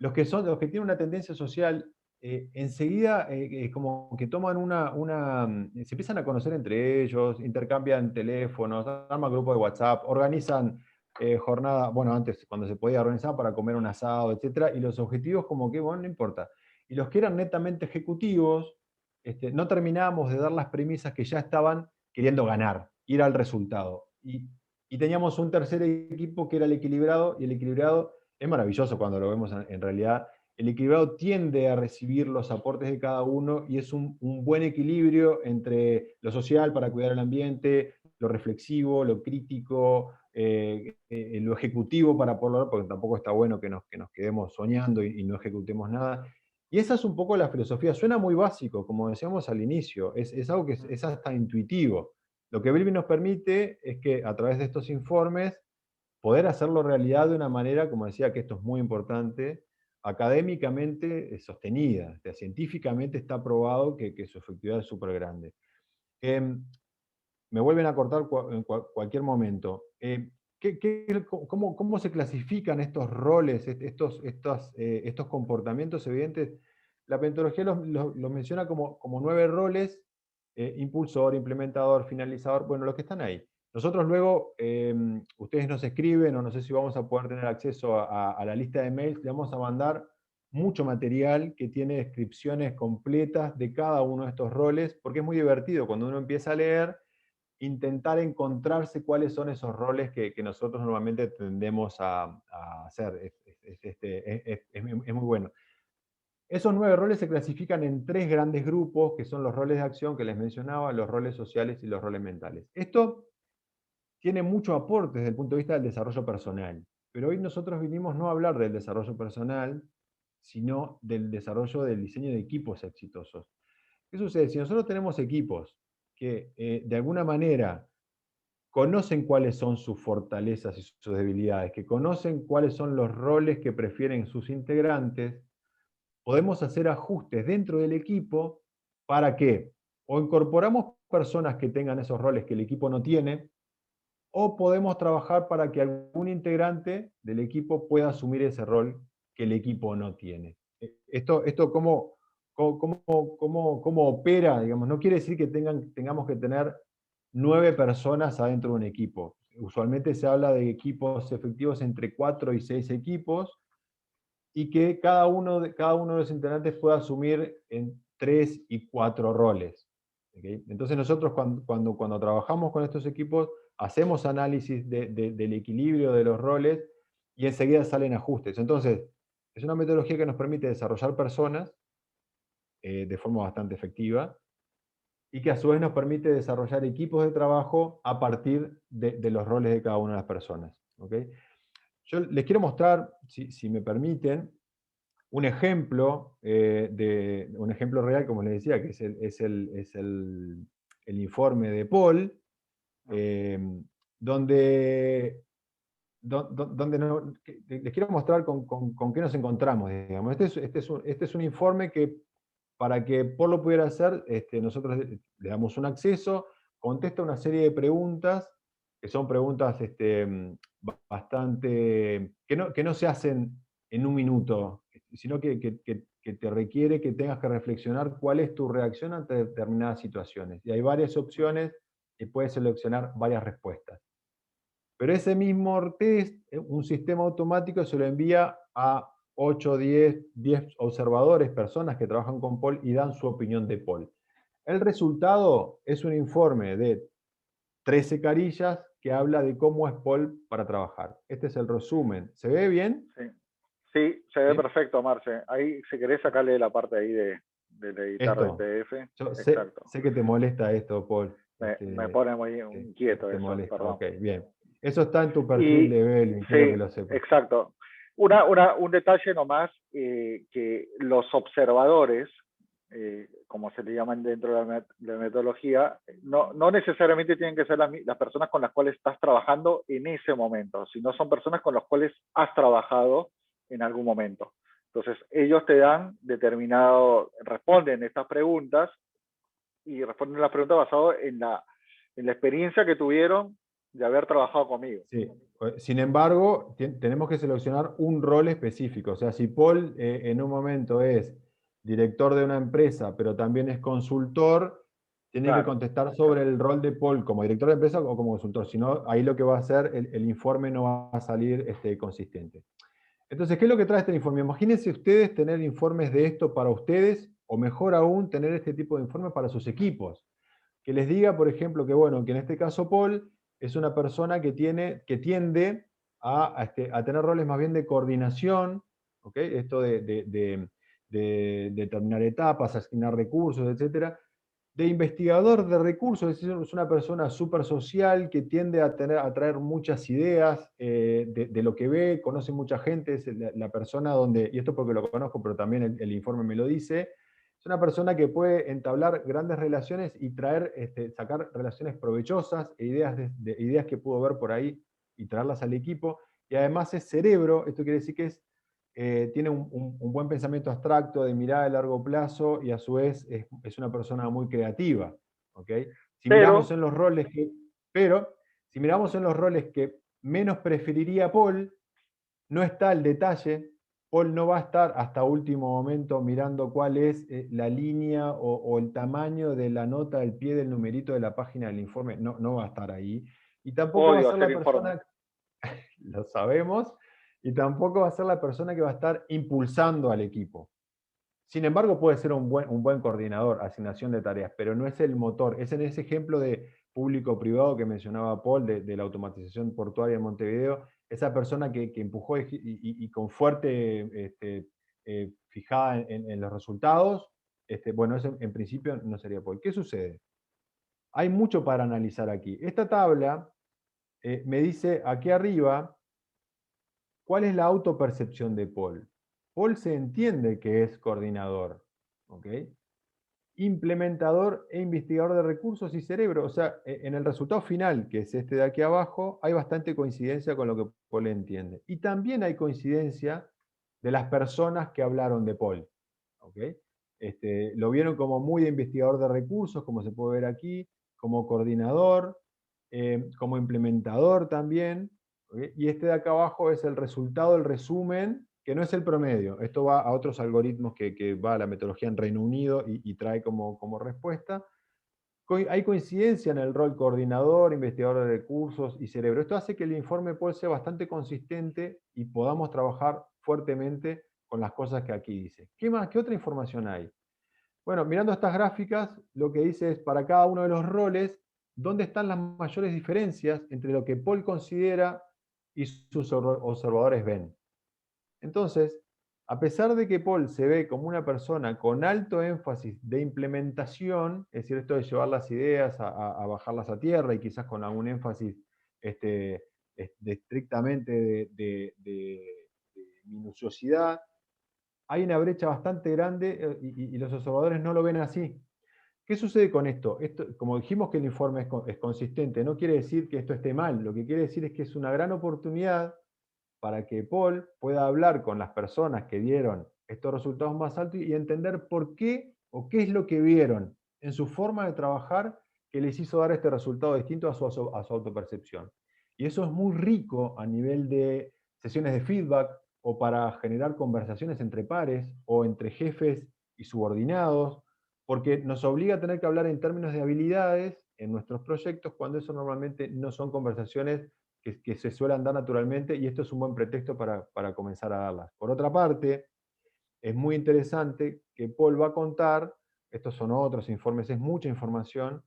los que tienen una tendencia social, enseguida como que toman se empiezan a conocer entre ellos, intercambian teléfonos, arman grupos de WhatsApp, organizan jornadas, bueno, antes cuando se podía organizar para comer un asado, etc. Y los objetivos como que, bueno, no importa. Y los que eran netamente ejecutivos, no terminábamos de dar las premisas que ya estaban queriendo ganar, ir al resultado. Y teníamos un tercer equipo que era el equilibrado, y el equilibrado es maravilloso cuando lo vemos en realidad. El equilibrado tiende a recibir los aportes de cada uno, y es un buen equilibrio entre lo social para cuidar el ambiente, lo reflexivo, lo crítico, lo ejecutivo para poder, porque tampoco está bueno que nos quedemos soñando y no ejecutemos nada. Y esa es un poco la filosofía. Suena muy básico, como decíamos al inicio, es algo que es hasta intuitivo. Lo que Bilby nos permite es que a través de estos informes poder hacerlo realidad de una manera, como decía, que esto es muy importante, académicamente sostenida. O sea, científicamente está probado que su efectividad es súper grande. Me vuelven a cortar en cualquier momento. ¿Cómo se clasifican estos roles, estos comportamientos evidentes? La metodología los menciona como 9 roles: impulsor, implementador, finalizador, bueno, los que están ahí. Nosotros luego, ustedes nos escriben, o no sé si vamos a poder tener acceso a la lista de mails, le vamos a mandar mucho material que tiene descripciones completas de cada uno de estos roles, porque es muy divertido cuando uno empieza a leer, intentar encontrarse cuáles son esos roles que nosotros normalmente tendemos a hacer. Es muy bueno. Esos 9 roles se clasifican en 3 grandes grupos, que son los roles de acción que les mencionaba, los roles sociales y los roles mentales. Esto tiene mucho aporte desde el punto de vista del desarrollo personal, pero hoy nosotros vinimos no a hablar del desarrollo personal, sino del desarrollo del diseño de equipos exitosos. ¿Qué sucede? Si nosotros tenemos equipos que de alguna manera conocen cuáles son sus fortalezas y sus debilidades, que conocen cuáles son los roles que prefieren sus integrantes, podemos hacer ajustes dentro del equipo para que o incorporamos personas que tengan esos roles que el equipo no tiene, o podemos trabajar para que algún integrante del equipo pueda asumir ese rol que el equipo no tiene. Esto cómo opera, digamos, no quiere decir que tengamos que tener 9 personas adentro de un equipo. Usualmente se habla de equipos efectivos entre 4 y 6 equipos, y que cada uno de los integrantes pueda asumir en 3 y 4 roles. ¿Okay? Entonces nosotros cuando trabajamos con estos equipos, hacemos análisis del equilibrio de los roles, y enseguida salen ajustes. Entonces, es una metodología que nos permite desarrollar personas de forma bastante efectiva, y que a su vez nos permite desarrollar equipos de trabajo a partir de los roles de cada una de las personas. ¿Okay? Yo les quiero mostrar, si me permiten, un ejemplo, un ejemplo real, como les decía, que es el informe de Paul, donde les quiero mostrar con qué nos encontramos, digamos. Este es un informe que, para que Paul lo pudiera hacer, nosotros le damos un acceso, contesta una serie de preguntas, que son preguntas bastante, que no se hacen en un minuto, sino que te requiere que tengas que reflexionar cuál es tu reacción ante determinadas situaciones. Y hay varias opciones y puedes seleccionar varias respuestas. Pero ese mismo test, un sistema automático se lo envía a 8, 10 observadores, personas que trabajan con Paul y dan su opinión de Paul. El resultado es un informe de 13 carillas que habla de cómo es Paul para trabajar. Este es el resumen. ¿Se ve bien? Sí, sí, se ve ¿Sí? perfecto, Marce. Ahí, si querés, sacarle la parte ahí de editar de Esto. PDF. Yo Exacto. sé que te molesta esto, Paul. Me pone muy Que inquieto te eso, molesta. perdón. Ok, bien. Eso está en tu perfil Y de Belvin, quiero que sí, lo sepas. exacto. Un detalle nomás, que los observadores, como se le llaman dentro de la metodología, no necesariamente tienen que ser las personas con las cuales estás trabajando en ese momento, sino son personas con las cuales has trabajado en algún momento. Entonces, ellos te dan responden estas preguntas y responden las preguntas basado en la experiencia que tuvieron de haber trabajado conmigo. Sí. Sin embargo, tenemos que seleccionar un rol específico. O sea, si Paul en un momento es director de una empresa, pero también es consultor, tiene que Claro. contestar sobre el rol de Paul como director de empresa o como consultor. Si no, ahí lo que va a hacer, el informe no va a salir consistente. Entonces, ¿qué es lo que trae este informe? Imagínense ustedes tener informes de esto para ustedes, o mejor aún, tener este tipo de informes para sus equipos. Que les diga, por ejemplo, que bueno, que en este caso Paul es una persona que tiende a tener roles más bien de coordinación, ¿ok? Esto de determinar etapas, asignar recursos, etcétera, de investigador de recursos, es decir, es una persona súper social que tiende a traer muchas ideas de lo que ve, conoce mucha gente, es la persona donde, y esto porque lo conozco, pero también el informe me lo dice, es una persona que puede entablar grandes relaciones y sacar relaciones provechosas e ideas que pudo ver por ahí y traerlas al equipo. Y además es cerebro, esto quiere decir que tiene un buen pensamiento abstracto de mirada de largo plazo y a su vez es una persona muy creativa. ¿Okay? Pero, Pero si miramos en los roles que menos preferiría Paul, no está el detalle. Paul no va a estar hasta último momento mirando cuál es la línea o el tamaño de la nota del pie del numerito de la página del informe. No va a estar ahí. Y tampoco va a odio ser hacer la informes. persona, lo sabemos, y tampoco va a ser la persona que va a estar impulsando al equipo. Sin embargo, puede ser un buen coordinador, asignación de tareas, pero no es el motor. Es en ese ejemplo de público-privado que mencionaba Paul, de la automatización portuaria en Montevideo, esa persona que empujó y con fuerte fijada en los resultados, bueno, eso en principio no sería Paul. ¿Qué sucede? Hay mucho para analizar aquí. Esta tabla me dice aquí arriba cuál es la autopercepción de Paul. Paul se entiende que es coordinador, ¿ok? Implementador e investigador de recursos y cerebro. O sea, en el resultado final, que es este de aquí abajo, hay bastante coincidencia con lo que Paul entiende. Y también hay coincidencia de las personas que hablaron de Paul. ¿Okay? Lo vieron como muy de investigador de recursos, como se puede ver aquí, como coordinador, como implementador también. ¿Okay? Y este de acá abajo es el resultado, el resumen, que no es el promedio. Esto va a otros algoritmos que va a la metodología en Reino Unido y trae como respuesta. Hay coincidencia en el rol coordinador, investigador de recursos y cerebro. Esto hace que el informe pueda ser bastante consistente y podamos trabajar fuertemente con las cosas que aquí dice. ¿Qué más? ¿Qué otra información hay? Bueno, mirando estas gráficas, lo que dice es para cada uno de los roles, dónde están las mayores diferencias entre lo que Paul considera y sus observadores ven. Entonces, a pesar de que Paul se ve como una persona con alto énfasis de implementación, es decir, esto de llevar las ideas a bajarlas a tierra y quizás con algún énfasis estrictamente de minuciosidad, hay una brecha bastante grande y los observadores no lo ven así. ¿Qué sucede con esto? Como dijimos que el informe es consistente, no quiere decir que esto esté mal, lo que quiere decir es que es una gran oportunidad para que Paul pueda hablar con las personas que dieron estos resultados más altos y entender por qué o qué es lo que vieron en su forma de trabajar que les hizo dar este resultado distinto a su autopercepción. Y eso es muy rico a nivel de sesiones de feedback o para generar conversaciones entre pares o entre jefes y subordinados, porque nos obliga a tener que hablar en términos de habilidades en nuestros proyectos cuando eso normalmente no son conversaciones que se suelen dar naturalmente, y esto es un buen pretexto para comenzar a darlas. Por otra parte, es muy interesante que Paul va a contar, estos son otros informes, es mucha información.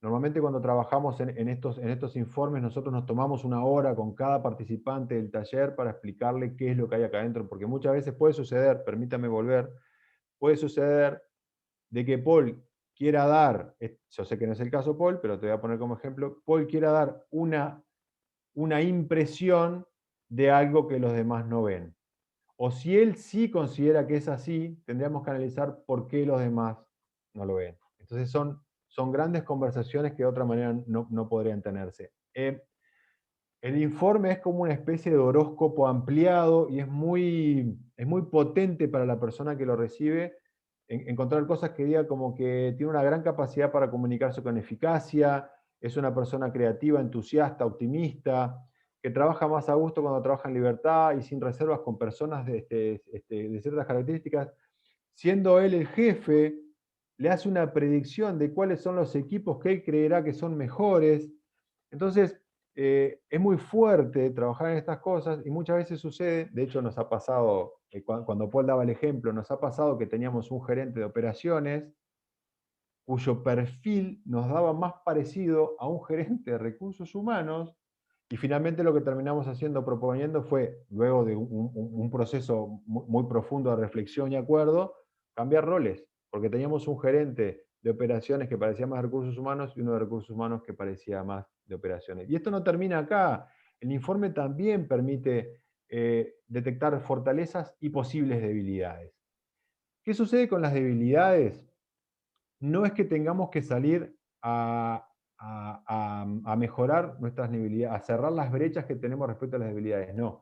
Normalmente cuando trabajamos en estos informes, nosotros nos tomamos una hora con cada participante del taller para explicarle qué es lo que hay acá adentro, porque muchas veces puede suceder, permítame volver, puede suceder de que Paul quiera dar, yo sé que no es el caso Paul, pero te voy a poner como ejemplo, Paul quiera dar una impresión de algo que los demás no ven. O si él sí considera que es así, tendríamos que analizar por qué los demás no lo ven. Entonces son grandes conversaciones que de otra manera no podrían tenerse. El informe es como una especie de horóscopo ampliado y es muy potente para la persona que lo recibe encontrar cosas que diga como que tiene una gran capacidad para comunicarse con eficacia, es una persona creativa, entusiasta, optimista, que trabaja más a gusto cuando trabaja en libertad y sin reservas con personas de ciertas características. Siendo él el jefe, le hace una predicción de cuáles son los equipos que él creerá que son mejores. Entonces, es muy fuerte trabajar en estas cosas y muchas veces sucede, de hecho nos ha pasado, cuando Paul daba el ejemplo, nos ha pasado que teníamos un gerente de operaciones cuyo perfil nos daba más parecido a un gerente de recursos humanos y finalmente lo que terminamos haciendo, proponiendo fue, luego de un proceso muy profundo de reflexión y acuerdo, cambiar roles, porque teníamos un gerente de operaciones que parecía más de recursos humanos y uno de recursos humanos que parecía más de operaciones. Y esto no termina acá. El informe también permite detectar fortalezas y posibles debilidades. ¿Qué sucede con las debilidades? No es que tengamos que salir a mejorar nuestras debilidades, a cerrar las brechas que tenemos respecto a las debilidades, no.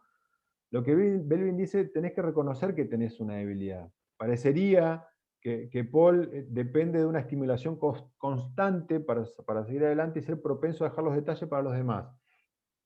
Lo que Belvin dice, tenés que reconocer que tenés una debilidad. Parecería que Paul depende de una estimulación constante para seguir adelante y ser propenso a dejar los detalles para los demás.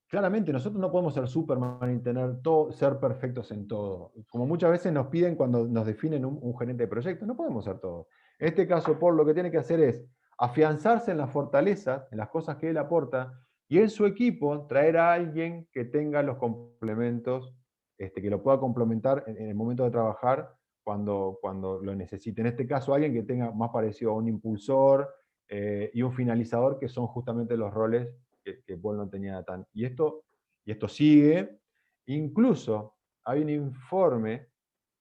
Claramente, nosotros no podemos ser Superman y ser perfectos en todo. Como muchas veces nos piden cuando nos definen un gerente de proyecto, no podemos ser todo. En este caso, Paul lo que tiene que hacer es afianzarse en las fortalezas, en las cosas que él aporta, y en su equipo traer a alguien que tenga los complementos, que lo pueda complementar en el momento de trabajar cuando lo necesite. En este caso, alguien que tenga más parecido a un impulsor y un finalizador, que son justamente los roles que Paul no tenía tan. Y esto sigue. Incluso hay un informe,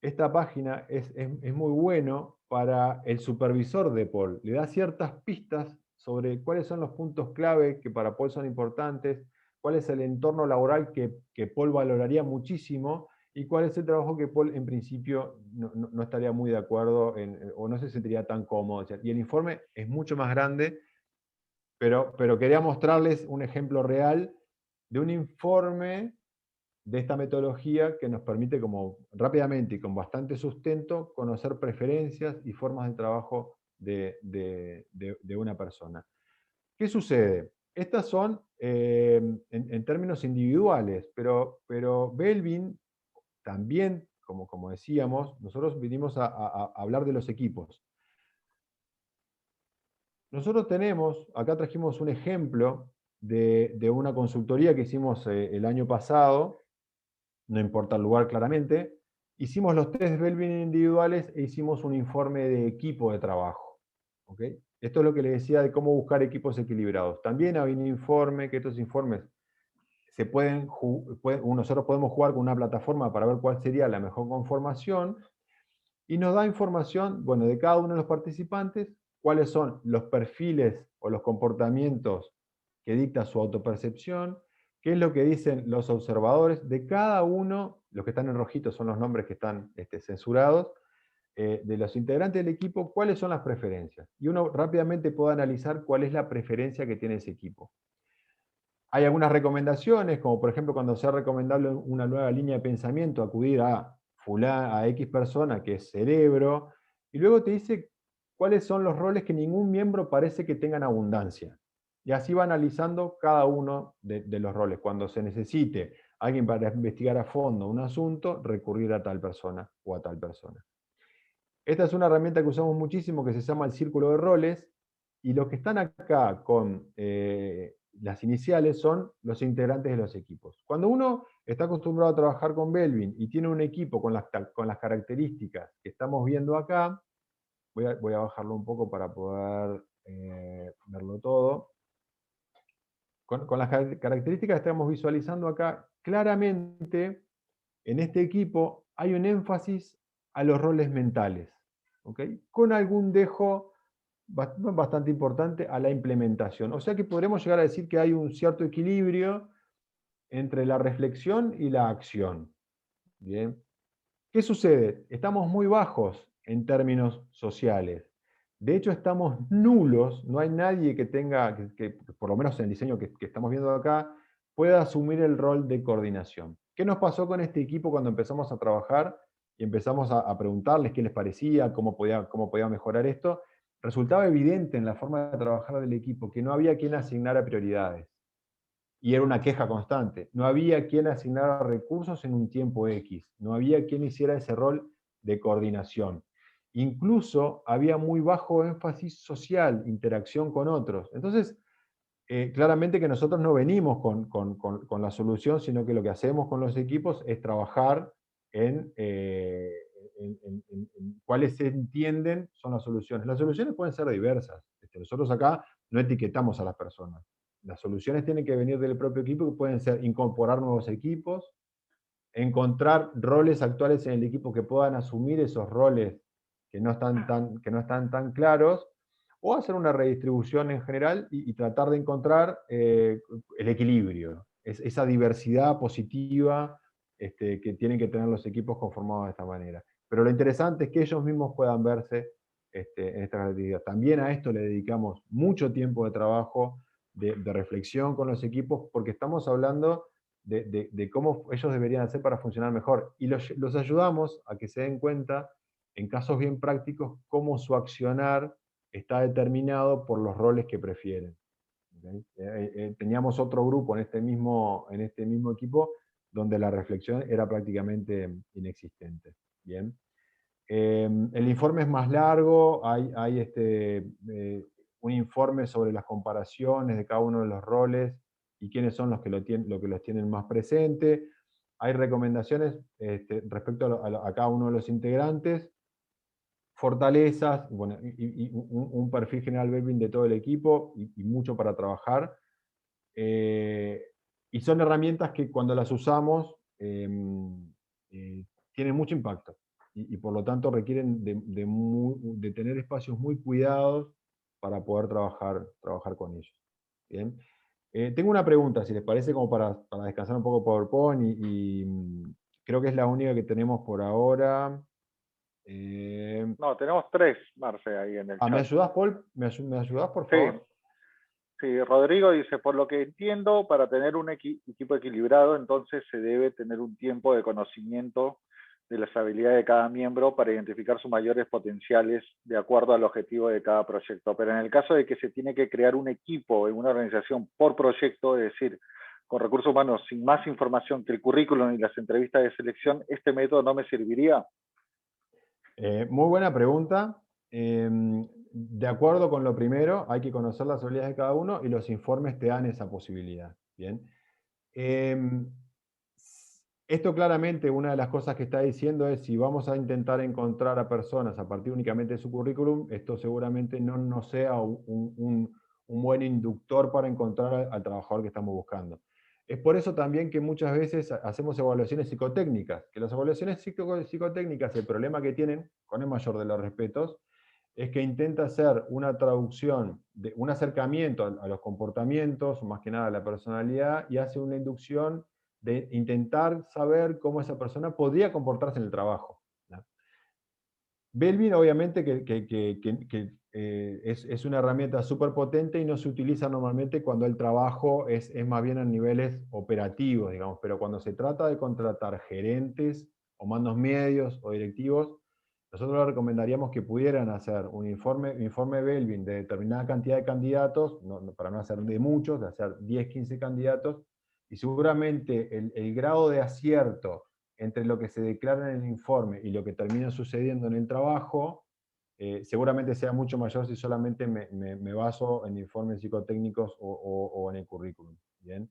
esta página es muy bueno para el supervisor de Paul. Le da ciertas pistas sobre cuáles son los puntos clave que para Paul son importantes, cuál es el entorno laboral que Paul valoraría muchísimo y cuál es el trabajo que Paul en principio no estaría muy de acuerdo o no se sentiría tan cómodo. Y el informe es mucho más grande, pero quería mostrarles un ejemplo real de un informe de esta metodología que nos permite como rápidamente y con bastante sustento conocer preferencias y formas de trabajo de una persona. ¿Qué sucede? Estas son en términos individuales, pero Belvin también, como decíamos, nosotros vinimos a hablar de los equipos. Nosotros acá trajimos un ejemplo de una consultoría que hicimos el año pasado, no importa el lugar claramente, hicimos los test Belvin individuales e hicimos un informe de equipo de trabajo. ¿Okay? Esto es lo que les decía de cómo buscar equipos equilibrados. También hay un informe, que estos informes nosotros podemos jugar con una plataforma para ver cuál sería la mejor conformación, y nos da información, bueno, de cada uno de los participantes, cuáles son los perfiles o los comportamientos que dicta su autopercepción, qué es lo que dicen los observadores de cada uno, los que están en rojito son los nombres que están censurados, de los integrantes del equipo, cuáles son las preferencias. Y uno rápidamente puede analizar cuál es la preferencia que tiene ese equipo. Hay algunas recomendaciones, como por ejemplo cuando sea recomendable una nueva línea de pensamiento, acudir a X persona, que es cerebro, y luego te dice cuáles son los roles que ningún miembro parece que tengan abundancia. Y así va analizando cada uno de los roles. Cuando se necesite alguien para investigar a fondo un asunto, recurrir a tal persona o a tal persona. Esta es una herramienta que usamos muchísimo que se llama el círculo de roles, y los que están acá las iniciales son los integrantes de los equipos. Cuando uno está acostumbrado a trabajar con Belvin y tiene un equipo con las características que estamos viendo acá, voy a bajarlo un poco para poder verlo todo. Con las características que estamos visualizando acá, claramente en este equipo hay un énfasis a los roles mentales, ¿ok? Con algún dejo bastante importante a la implementación. O sea que podremos llegar a decir que hay un cierto equilibrio entre la reflexión y la acción. Bien. ¿Qué sucede? Estamos muy bajos en términos sociales. De hecho, estamos nulos. No hay nadie que tenga, que por lo menos en el diseño que estamos viendo acá, pueda asumir el rol de coordinación. ¿Qué nos pasó con este equipo cuando empezamos a trabajar y empezamos a preguntarles qué les parecía, cómo podía mejorar esto? Resultaba evidente en la forma de trabajar del equipo que no había quien asignara prioridades. Y era una queja constante. No había quien asignara recursos en un tiempo X. No había quien hiciera ese rol de coordinación. Incluso había muy bajo énfasis social, interacción con otros. Entonces, claramente que nosotros no venimos con la solución, sino que lo que hacemos con los equipos es trabajar en cuáles se entienden son las soluciones. Las soluciones pueden ser diversas. Nosotros acá no etiquetamos a las personas. Las soluciones tienen que venir del propio equipo, que pueden ser incorporar nuevos equipos, encontrar roles actuales en el equipo que puedan asumir esos roles que no están tan claros, o hacer una redistribución en general y tratar de encontrar el equilibrio, esa diversidad positiva que tienen que tener los equipos conformados de esta manera. Pero lo interesante es que ellos mismos puedan verse en esta característica. También a esto le dedicamos mucho tiempo de trabajo, de reflexión con los equipos, porque estamos hablando de cómo ellos deberían hacer para funcionar mejor. Y los ayudamos a que se den cuenta, en casos bien prácticos, cómo su accionar está determinado por los roles que prefieren. ¿Okay? Teníamos otro grupo en este mismo equipo donde la reflexión era prácticamente inexistente. Bien. El informe es más largo, hay un informe sobre las comparaciones de cada uno de los roles y quiénes son los que los tienen más presente. Hay recomendaciones respecto a cada uno de los integrantes, fortalezas, bueno, y un perfil general Belvin de todo el equipo y mucho para trabajar. Y son herramientas que cuando las usamos tienen mucho impacto y por lo tanto requieren de tener espacios muy cuidados para poder trabajar con ellos. Bien. Tengo una pregunta, si les parece, como para descansar un poco PowerPoint creo que es la única que tenemos por ahora. No, tenemos 3, Marce, ahí en el chat. ¿Me ayudás, Paul? ¿Me ayudás, por favor? Sí, Rodrigo dice, por lo que entiendo, para tener un equipo equilibrado, entonces se debe tener un tiempo de conocimiento de las habilidades de cada miembro para identificar sus mayores potenciales de acuerdo al objetivo de cada proyecto. Pero en el caso de que se tiene que crear un equipo en una organización por proyecto, es decir, con recursos humanos sin más información que el currículum y las entrevistas de selección, ¿este método no me serviría? Muy buena pregunta. De acuerdo con lo primero, hay que conocer las habilidades de cada uno y los informes te dan esa posibilidad. Bien. Esto claramente, una de las cosas que está diciendo es, si vamos a intentar encontrar a personas a partir únicamente de su currículum, esto seguramente no nos sea un buen inductor para encontrar al trabajador que estamos buscando. Es por eso también que muchas veces hacemos evaluaciones psicotécnicas, que las evaluaciones psicotécnicas, el problema que tienen, con el mayor de los respetos, es que intenta hacer una traducción, un acercamiento a los comportamientos, más que nada a la personalidad, y hace una inducción de intentar saber cómo esa persona podría comportarse en el trabajo, ¿no? Belvin, obviamente, es una herramienta súper potente y no se utiliza normalmente cuando el trabajo es más bien a niveles operativos, digamos, pero cuando se trata de contratar gerentes o mandos medios o directivos, nosotros les recomendaríamos que pudieran hacer un informe Belvin de determinada cantidad de candidatos, para no hacer de muchos, de hacer 10, 15 candidatos, y seguramente el grado de acierto entre lo que se declara en el informe y lo que termina sucediendo en el trabajo seguramente sea mucho mayor si solamente me baso en informes psicotécnicos o en el currículum. ¿Bien?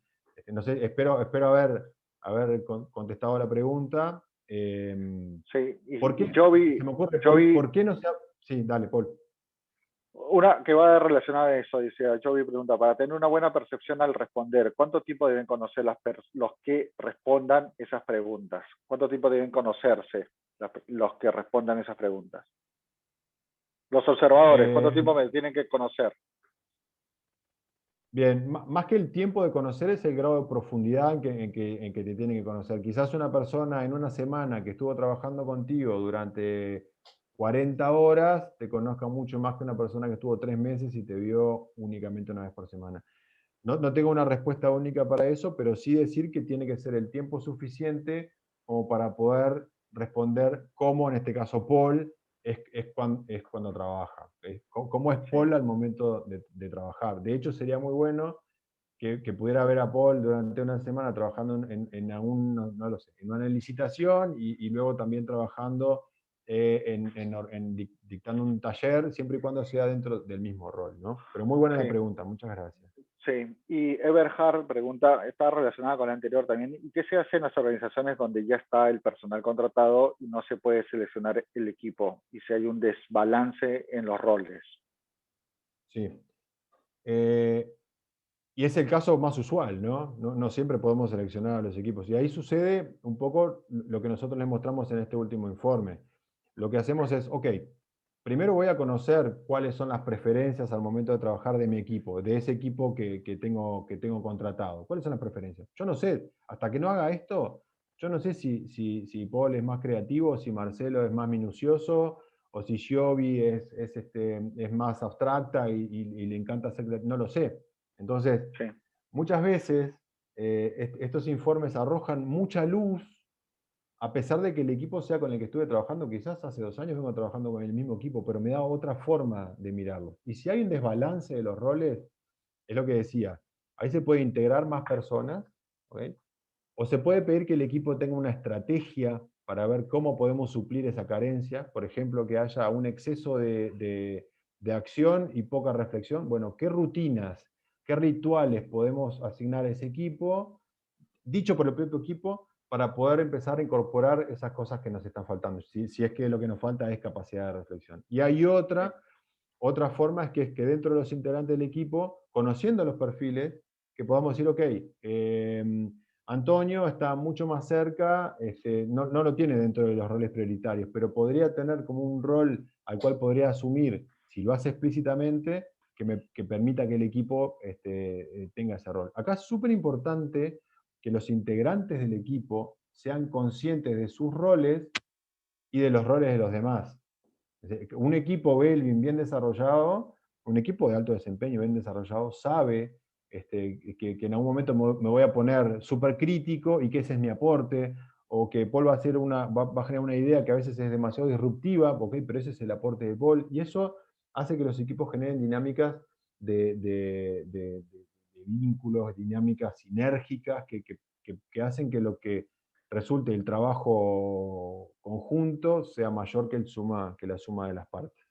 No sé, espero haber contestado la pregunta. Sí, ¿Por qué? y yo Se me vi, ocurre, yo vi ¿por qué no se ha... Sí, dale, Paul. una que va relacionada a eso, dice, yo vi pregunta, para tener una buena percepción al responder, ¿cuánto tiempo deben conocer los que respondan esas preguntas? ¿Cuánto tiempo deben conocerse los que respondan esas preguntas? Los observadores, ¿cuánto tiempo me tienen que conocer? Bien, más que el tiempo de conocer es el grado de profundidad en que te tienen que conocer. Quizás una persona en una semana que estuvo trabajando contigo durante 40 horas te conozca mucho más que una persona que estuvo 3 meses y te vio únicamente una vez por semana. No tengo una respuesta única para eso, pero sí decir que tiene que ser el tiempo suficiente como para poder responder cómo, en este caso, Paul es cuando trabaja. ¿Cómo es Paul al momento de trabajar? De hecho, sería muy bueno que pudiera ver a Paul durante una semana trabajando no lo sé, en una licitación y luego también trabajando dictando un taller, siempre y cuando sea dentro del mismo rol, ¿no? Pero muy buena la Sí, pregunta, muchas gracias. sí. Y Eberhard pregunta, está relacionada con la anterior también, ¿y qué se hace en las organizaciones donde ya está el personal contratado y no se puede seleccionar el equipo? Y si hay un desbalance en los roles. Sí. Y es el caso más usual, ¿no? No siempre podemos seleccionar a los equipos. Y ahí sucede un poco lo que nosotros les mostramos en este último informe. Lo que hacemos es, ok, primero voy a conocer cuáles son las preferencias al momento de trabajar de mi equipo, de ese equipo que tengo contratado. ¿Cuáles son las preferencias? Yo no sé, hasta que no haga esto, yo no sé si Paul es más creativo, si Marcelo es más minucioso, o si Giovi es más abstracta y le encanta hacer... No lo sé. Entonces, Sí, muchas veces estos informes arrojan mucha luz, a pesar de que el equipo sea con el que estuve trabajando, quizás hace 2 años vengo trabajando con el mismo equipo, pero me da otra forma de mirarlo. Y si hay un desbalance de los roles, es lo que decía, ahí se puede integrar más personas, ¿ok? O se puede pedir que el equipo tenga una estrategia para ver cómo podemos suplir esa carencia, por ejemplo, que haya un exceso de acción y poca reflexión. Bueno, ¿qué rutinas, qué rituales podemos asignar a ese equipo, dicho por el propio equipo, para poder empezar a incorporar esas cosas que nos están faltando, si es que lo que nos falta es capacidad de reflexión? Y hay otra forma es que dentro de los integrantes del equipo, conociendo los perfiles, que podamos decir, ok, Antonio está mucho más cerca, no lo tiene dentro de los roles prioritarios, pero podría tener como un rol al cual podría asumir, si lo hace explícitamente, que permita que el equipo tenga ese rol. Acá es súper importante que los integrantes del equipo sean conscientes de sus roles y de los roles de los demás. Un equipo Belvin bien desarrollado, un equipo de alto desempeño bien desarrollado, sabe que en algún momento me voy a poner súper crítico y que ese es mi aporte, o que Paul va a generar una idea que a veces es demasiado disruptiva, okay, pero ese es el aporte de Paul, y eso hace que los equipos generen dinámicas de vínculos, dinámicas sinérgicas que hacen que lo que resulte el trabajo conjunto sea mayor que la suma de las partes.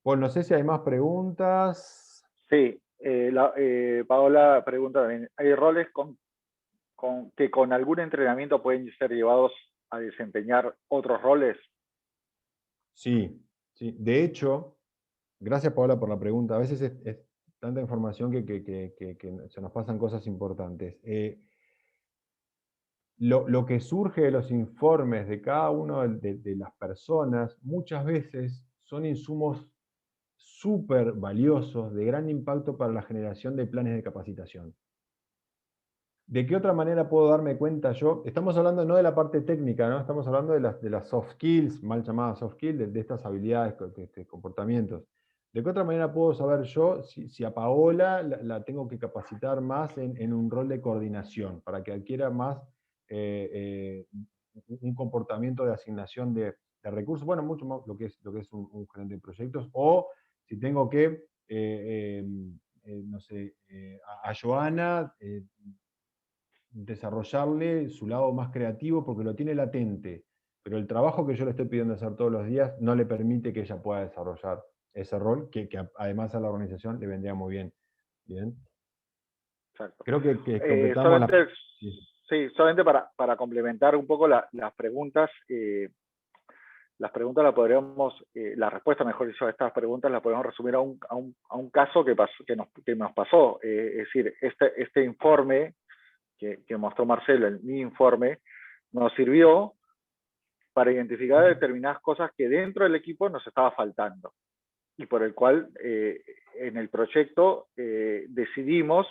Bueno, no sé si hay más preguntas. sí. Paola pregunta también, ¿hay roles que con algún entrenamiento pueden ser llevados a desempeñar otros roles? Sí, sí. De hecho, gracias Paola por la pregunta. A veces es tanta información que se nos pasan cosas importantes. Lo que surge de los informes de cada una de las personas muchas veces son insumos súper valiosos, de gran impacto para la generación de planes de capacitación. ¿De qué otra manera puedo darme cuenta yo? Estamos hablando no de la parte técnica, ¿no? Estamos hablando de las soft skills, mal llamadas soft skills, de estas habilidades, comportamientos. ¿De qué otra manera puedo saber yo si a Paola la tengo que capacitar más en un rol de coordinación, para que adquiera más un comportamiento de asignación de recursos? Bueno, mucho más lo que es un gerente de proyectos, o si tengo que, no sé, a Joana desarrollarle su lado más creativo porque lo tiene latente, pero el trabajo que yo le estoy pidiendo hacer todos los días no le permite que ella pueda desarrollar ese rol, que además a la organización le vendría muy bien. ¿Bien? Exacto. Creo que completamos solamente, sí, solamente para complementar un poco las preguntas, las podríamos, la respuesta, mejor dicho, a estas preguntas las podemos resumir a un caso que nos pasó. Es decir, este informe que mostró Marcelo, mi informe, nos sirvió para identificar determinadas cosas que dentro del equipo nos estaba faltando, y por el cual en el proyecto decidimos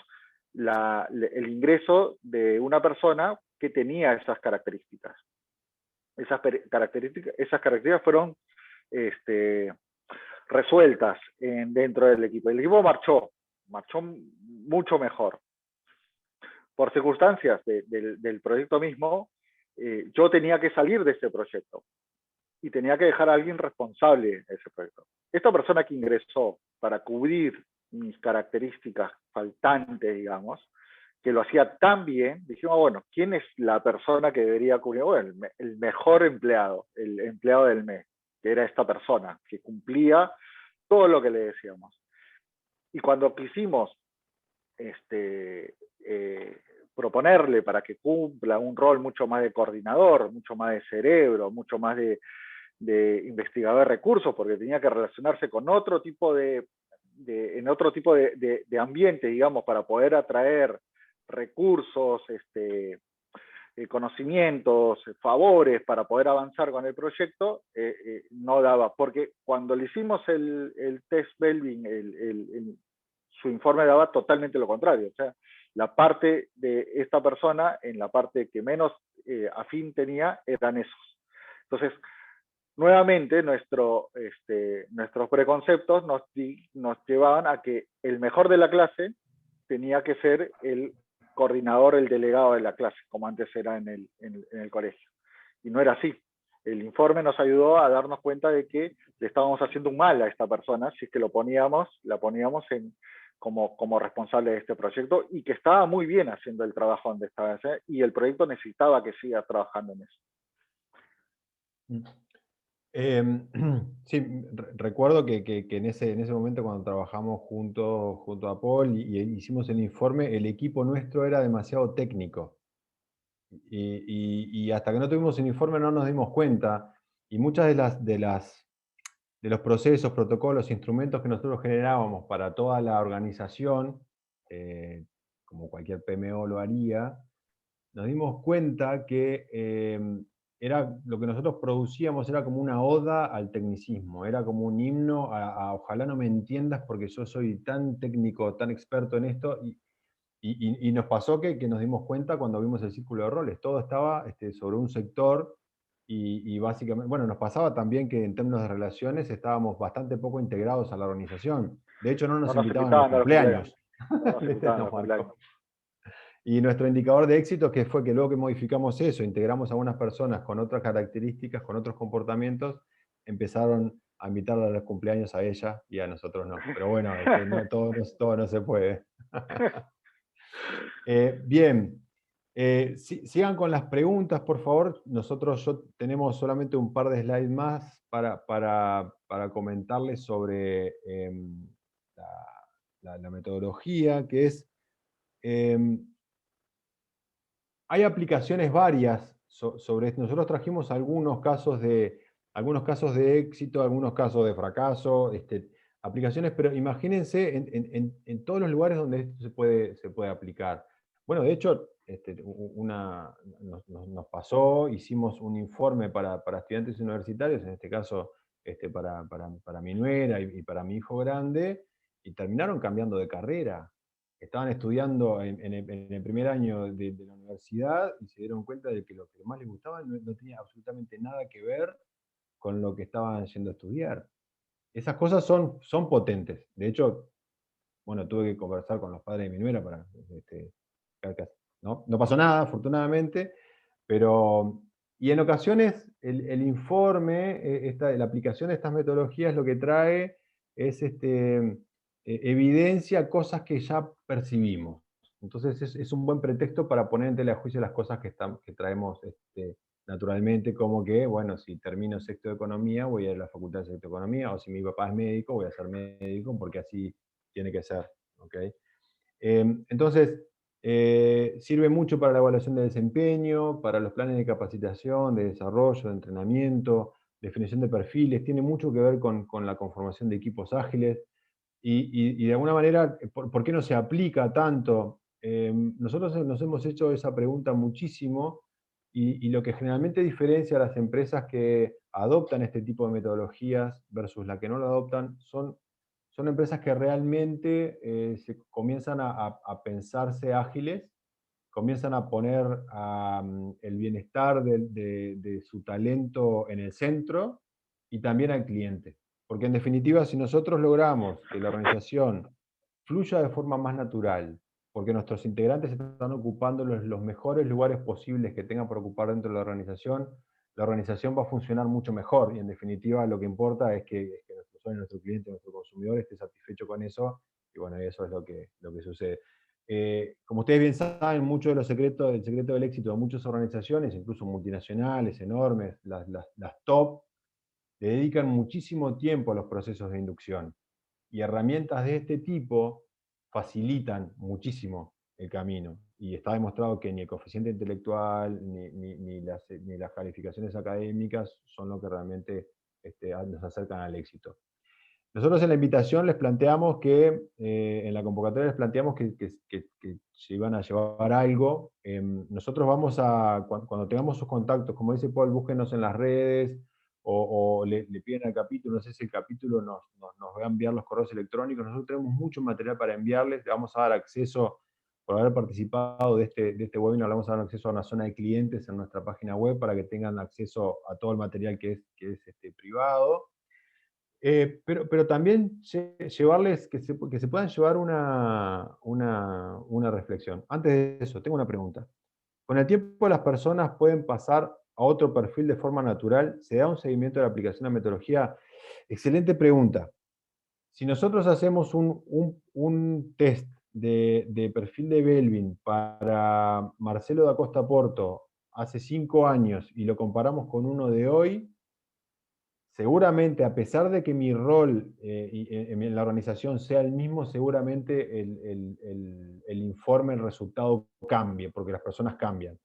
el ingreso de una persona que tenía esas características. Esas características fueron resueltas dentro del equipo. El equipo marchó mucho mejor. Por circunstancias del proyecto mismo, yo tenía que salir de ese proyecto y tenía que dejar a alguien responsable de ese proyecto. Esta persona que ingresó para cubrir mis características faltantes, digamos, que lo hacía tan bien, dijimos, bueno, ¿quién es la persona que debería cubrir? Bueno, el mejor empleado, el empleado del mes, que era esta persona, que cumplía todo lo que le decíamos. Y cuando quisimos proponerle para que cumpla un rol mucho más de coordinador, mucho más de cerebro, mucho más de investigador de recursos, porque tenía que relacionarse con otro tipo en otro tipo de ambiente, digamos, para poder atraer recursos, conocimientos, favores para poder avanzar con el proyecto, no daba, porque cuando le hicimos el test Belbin, su informe daba totalmente lo contrario. O sea, la parte de esta persona, en la parte que menos afín tenía, eran esos. Entonces, nuevamente, nuestros preconceptos nos llevaban a que el mejor de la clase tenía que ser el coordinador, el delegado de la clase, como antes era en el colegio. Y no era así. El informe nos ayudó a darnos cuenta de que le estábamos haciendo un mal a esta persona si es que la poníamos como responsable de este proyecto, y que estaba muy bien haciendo el trabajo donde estaba, y el proyecto necesitaba que siga trabajando en eso. Sí, recuerdo que en ese momento, cuando trabajamos junto a Paul y hicimos el informe, el equipo nuestro era demasiado técnico. Y hasta que no tuvimos el informe no nos dimos cuenta. Y muchas de los procesos, protocolos, instrumentos que nosotros generábamos para toda la organización, como cualquier PMO lo haría, nos dimos cuenta que era lo que nosotros producíamos era como una oda al tecnicismo, era como un himno a ojalá no me entiendas porque yo soy tan técnico, tan experto en esto, y nos pasó que nos dimos cuenta cuando vimos el círculo de roles, todo estaba sobre un sector, y básicamente, bueno, nos pasaba también que en términos de relaciones estábamos bastante poco integrados a la organización. De hecho, no nos invitaban a los cumpleaños. Y nuestro indicador de éxito que fue que luego que modificamos eso, integramos a unas personas con otras características, con otros comportamientos, empezaron a invitar a los cumpleaños a ella y a nosotros no. Pero bueno, no, todo no se puede. Bien, sigan con las preguntas, por favor. Nosotros tenemos solamente un par de slides más para comentarles sobre la metodología, que es... hay aplicaciones varias sobre esto. Nosotros trajimos algunos casos de éxito, algunos casos de fracaso, aplicaciones, pero imagínense en todos los lugares donde esto se puede aplicar. Bueno, de hecho, nos pasó, hicimos un informe para estudiantes universitarios, en este caso para mi nuera y para mi hijo grande, y terminaron cambiando de carrera. Estaban estudiando en el primer año de la universidad y se dieron cuenta de que lo que más les gustaba no tenía absolutamente nada que ver con lo que estaban yendo a estudiar. Esas cosas son potentes. De hecho, bueno, tuve que conversar con los padres de mi nuera para... no pasó nada, afortunadamente, pero... Y en ocasiones el informe, la aplicación de estas metodologías lo que trae es evidencia cosas que ya percibimos. Entonces es un buen pretexto para poner en tela de juicio las cosas que traemos naturalmente, como que, bueno, si termino sexto de economía, voy a ir a la facultad de sexto de economía, o si mi papá es médico, voy a ser médico, porque así tiene que ser, ¿ok? Entonces, sirve mucho para la evaluación de desempeño, para los planes de capacitación, de desarrollo, de entrenamiento, definición de perfiles, tiene mucho que ver con la conformación de equipos ágiles, y de alguna manera, ¿por qué no se aplica tanto? Nosotros nos hemos hecho esa pregunta muchísimo, y lo que generalmente diferencia a las empresas que adoptan este tipo de metodologías versus las que no lo adoptan son empresas que realmente se comienzan a pensarse ágiles, comienzan a poner el bienestar de su talento en el centro y también al cliente. Porque en definitiva, si nosotros logramos que la organización fluya de forma más natural, porque nuestros integrantes están ocupando los mejores lugares posibles que tengan por ocupar dentro de la organización va a funcionar mucho mejor, y en definitiva lo que importa es que nuestro usuario, nuestro cliente, nuestro consumidor esté satisfecho con eso, y bueno, eso es lo que sucede. Como ustedes bien saben, mucho de el secreto del éxito de muchas organizaciones, incluso multinacionales, enormes, las top, le dedican muchísimo tiempo a los procesos de inducción. Y herramientas de este tipo facilitan muchísimo el camino. Y está demostrado que ni el coeficiente intelectual, ni las calificaciones académicas son lo que realmente nos acercan al éxito. Nosotros en la invitación les planteamos que, en la convocatoria les planteamos que se iban a llevar algo. Nosotros vamos a, cuando tengamos sus contactos, como dice Paul, búsquenos en las redes, o le piden al capítulo, no sé si el capítulo nos va a enviar los correos electrónicos. Nosotros tenemos mucho material para enviarles, le vamos a dar acceso, por haber participado de este webinar, le vamos a dar acceso a una zona de clientes en nuestra página web para que tengan acceso a todo el material que es privado. Pero también llevarles, que se puedan llevar una reflexión. Antes de eso, tengo una pregunta. ¿Con el tiempo las personas pueden pasar a otro perfil de forma natural? ¿Se da un seguimiento de la aplicación de la metodología? Excelente pregunta. Si nosotros hacemos un test de perfil de Belvin para Marcelo da Costa Porto hace 5 años y lo comparamos con uno de hoy, seguramente, a pesar de que mi rol en la organización sea el mismo, seguramente el informe, el resultado cambie, porque las personas cambian.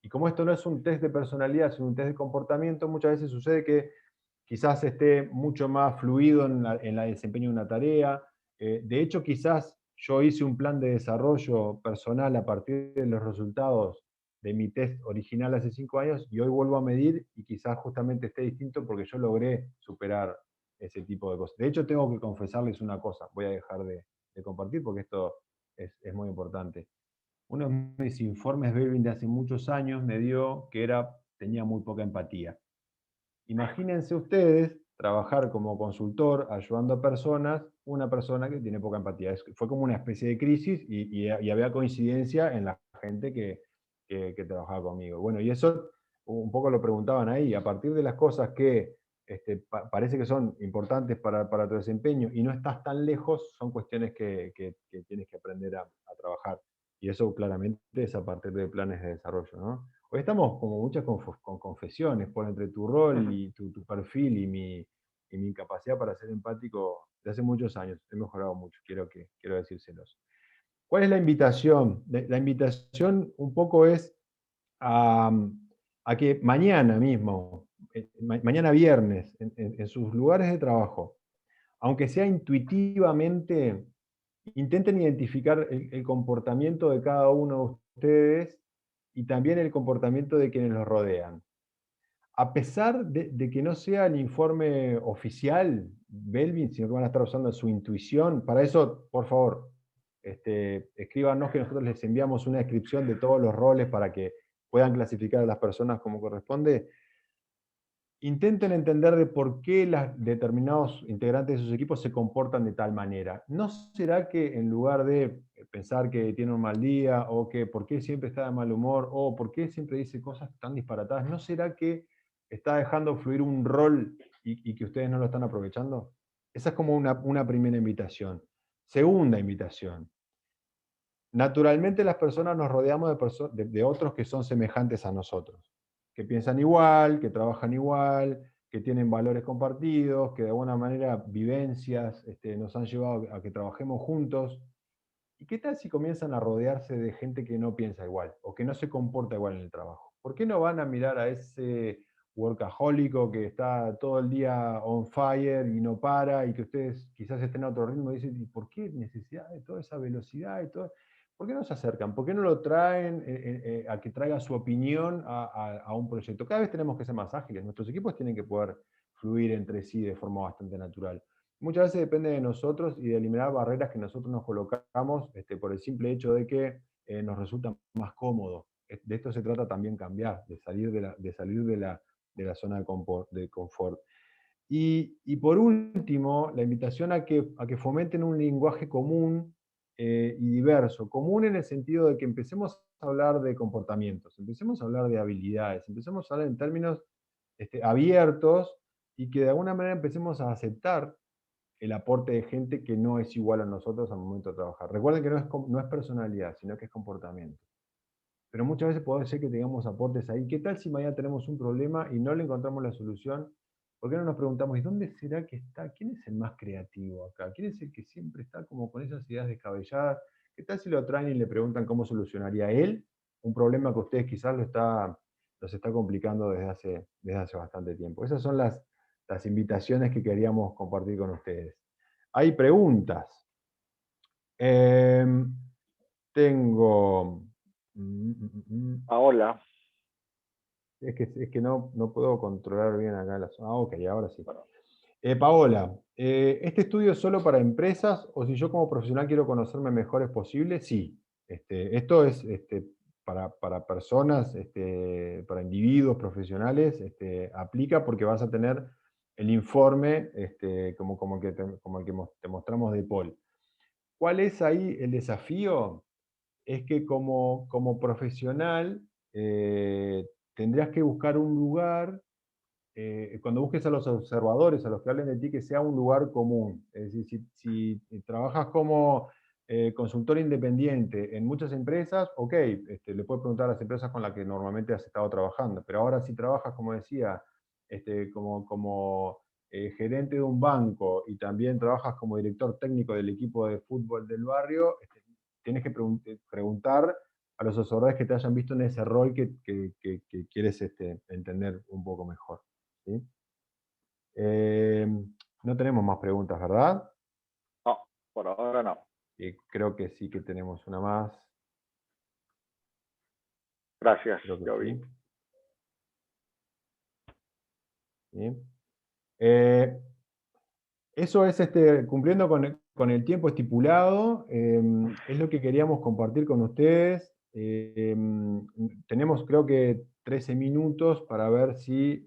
Y como esto no es un test de personalidad, sino un test de comportamiento, muchas veces sucede que quizás esté mucho más fluido en el desempeño de una tarea. De hecho, quizás yo hice un plan de desarrollo personal a partir de los resultados de mi test original hace 5 años, y hoy vuelvo a medir y quizás justamente esté distinto porque yo logré superar ese tipo de cosas. De hecho, tengo que confesarles una cosa, voy a dejar de compartir porque esto es muy importante. Uno de mis informes Belvin de hace muchos años me dio que tenía muy poca empatía. Imagínense ustedes trabajar como consultor ayudando a personas, una persona que tiene poca empatía. Fue como una especie de crisis, y había coincidencia en la gente que trabajaba conmigo. Bueno, y eso un poco lo preguntaban ahí, a partir de las cosas que parece que son importantes para tu desempeño y no estás tan lejos, son cuestiones que tienes que aprender a trabajar. Y eso claramente es a partir de planes de desarrollo, ¿no? Hoy estamos como muchas con confesiones por entre tu rol y tu perfil y mi incapacidad para ser empático de hace muchos años. He mejorado mucho, quiero decírselos. ¿Cuál es la invitación? La invitación un poco es a que mañana mismo, mañana viernes, en sus lugares de trabajo, aunque sea intuitivamente, intenten identificar el comportamiento de cada uno de ustedes y también el comportamiento de quienes los rodean. A pesar de que no sea el informe oficial, Belvin, sino que van a estar usando su intuición, para eso, por favor, escríbanos, que nosotros les enviamos una descripción de todos los roles para que puedan clasificar a las personas como corresponde. Intenten entender de por qué determinados integrantes de sus equipos se comportan de tal manera. ¿No será que en lugar de pensar que tiene un mal día, o que por qué siempre está de mal humor, o por qué siempre dice cosas tan disparatadas, no será que está dejando fluir un rol y que ustedes no lo están aprovechando? Esa es como una primera invitación. Segunda invitación. Naturalmente las personas nos rodeamos de otros que son semejantes a nosotros. que piensan igual, que trabajan igual, que tienen valores compartidos, que de alguna manera vivencias nos han llevado a que trabajemos juntos. ¿Y qué tal si comienzan a rodearse de gente que no piensa igual o que no se comporta igual en el trabajo? ¿Por qué no van a mirar a ese workahólico que está todo el día on fire y no para, y que ustedes quizás estén a otro ritmo y dicen, ¿y por qué necesidad de toda esa velocidad y todo? ¿Por qué no se acercan? ¿Por qué no lo traen a que traiga su opinión a un proyecto? Cada vez tenemos que ser más ágiles. Nuestros equipos tienen que poder fluir entre sí de forma bastante natural. Muchas veces depende de nosotros y de eliminar barreras que nosotros nos colocamos por el simple hecho de que nos resulta más cómodo. De esto se trata también cambiar, de salir de la zona de confort. Y por último, la invitación a que fomenten un lenguaje común y diverso. Común en el sentido de que empecemos a hablar de comportamientos, empecemos a hablar de habilidades, empecemos a hablar en términos abiertos, y que de alguna manera empecemos a aceptar el aporte de gente que no es igual a nosotros al momento de trabajar. Recuerden que no es personalidad, sino que es comportamiento. Pero muchas veces puede ser que tengamos aportes ahí. ¿Qué tal si mañana tenemos un problema y no le encontramos la solución? ¿Por qué no nos preguntamos, ¿y dónde será que está? ¿Quién es el más creativo acá? ¿Quién es el que siempre está como con esas ideas descabelladas? ¿Qué tal si lo traen y le preguntan cómo solucionaría él un problema que ustedes quizás los está complicando desde hace bastante tiempo? Esas son las invitaciones que queríamos compartir con ustedes. Hay preguntas. Tengo... Paola. Es que no puedo controlar bien acá la zona. Ah, ok, ahora sí. Paola, ¿este estudio es solo para empresas o si yo como profesional quiero conocerme mejor es posible? Sí. Esto es para personas, para individuos profesionales, aplica porque vas a tener el informe como el que te mostramos de Paul. ¿Cuál es ahí el desafío? Es que como profesional tendrías que buscar un lugar, cuando busques a los observadores, a los que hablen de ti, que sea un lugar común. Es decir, si trabajas como consultor independiente en muchas empresas, ok, le puedes preguntar a las empresas con las que normalmente has estado trabajando, pero ahora si trabajas, como decía, como gerente de un banco y también trabajas como director técnico del equipo de fútbol del barrio, tienes que preguntar a los observadores que te hayan visto en ese rol que quieres entender un poco mejor. ¿Sí? No tenemos más preguntas, ¿verdad? No, por ahora no. Creo que sí que tenemos una más. Gracias, Creo que yo sí. vi. ¿Sí? Eso es cumpliendo con el tiempo estipulado, es lo que queríamos compartir con ustedes. Tenemos creo que 13 minutos para ver si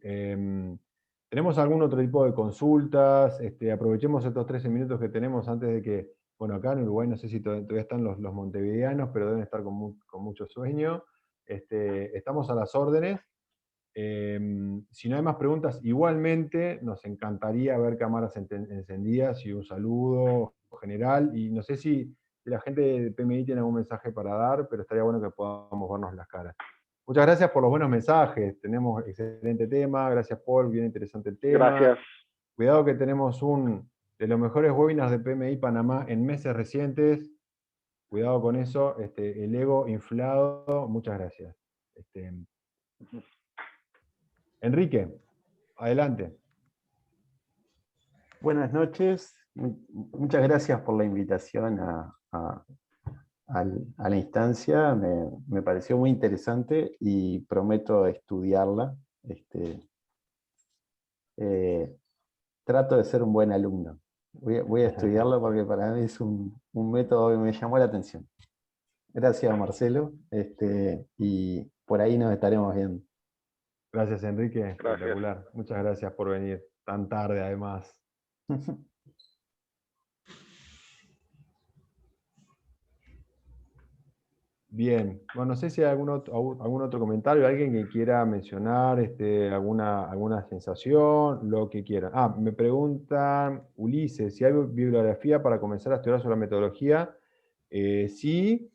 tenemos algún otro tipo de consultas. Aprovechemos estos 13 minutos que tenemos antes de que, bueno, acá en Uruguay no sé si todavía están los montevideanos, pero deben estar con mucho sueño. Estamos a las órdenes. Si no hay más preguntas, igualmente nos encantaría ver cámaras encendidas y un saludo general. Y no sé si la gente de PMI tiene algún mensaje para dar, pero estaría bueno que podamos vernos las caras. Muchas gracias por los buenos mensajes. Tenemos excelente tema. Gracias, Paul. Bien interesante el tema. Gracias. Cuidado que tenemos un de los mejores webinars de PMI Panamá en meses recientes. Cuidado con eso. El ego inflado. Muchas gracias. Enrique, adelante. Buenas noches. Muchas gracias por la invitación a la instancia. Me pareció muy interesante y prometo estudiarla. Trato de ser un buen alumno. Voy a estudiarla porque para mí es un método que me llamó la atención. Gracias, Marcelo. Y por ahí nos estaremos viendo. Gracias, Enrique. Gracias. Espectacular. Muchas gracias por venir tan tarde, además. Bien. Bueno, no sé si hay algún otro comentario, alguien que quiera mencionar alguna sensación, lo que quiera. Me pregunta Ulises si hay bibliografía para comenzar a estudiar sobre la metodología. Sí.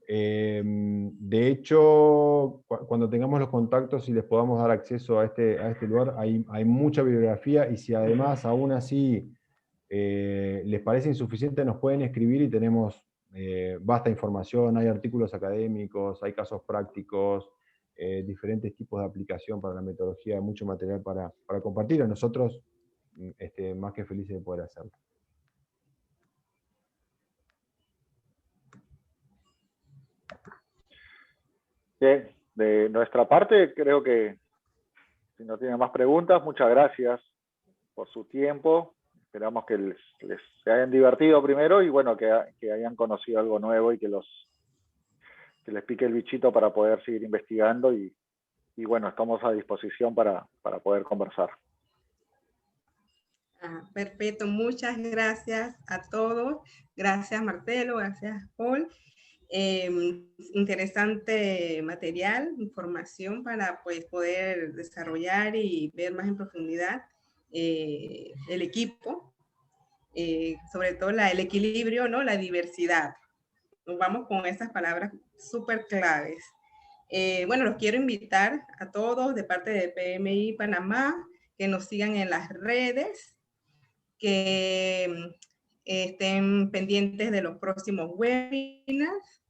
De hecho, cuando tengamos los contactos y les podamos dar acceso a este lugar, hay mucha bibliografía, y si además aún así les parece insuficiente, nos pueden escribir y tenemos vasta información, hay artículos académicos, hay casos prácticos, diferentes tipos de aplicación para la metodología, hay mucho material para compartir, a nosotros más que felices de poder hacerlo. Bien, de nuestra parte creo que si no tienen más preguntas, muchas gracias por su tiempo. Esperamos que les se hayan divertido primero y bueno, que hayan conocido algo nuevo y que les pique el bichito para poder seguir investigando y bueno, estamos a disposición para poder conversar. Perfecto, muchas gracias a todos. Gracias Marcelo, gracias Paul. Interesante material, información para pues, poder desarrollar y ver más en profundidad el equipo, sobre todo el equilibrio, ¿no? La diversidad. Nos vamos con esas palabras súper claves. Bueno, los quiero invitar a todos de parte de PMI Panamá que nos sigan en las redes, que estén pendientes de los próximos webinars.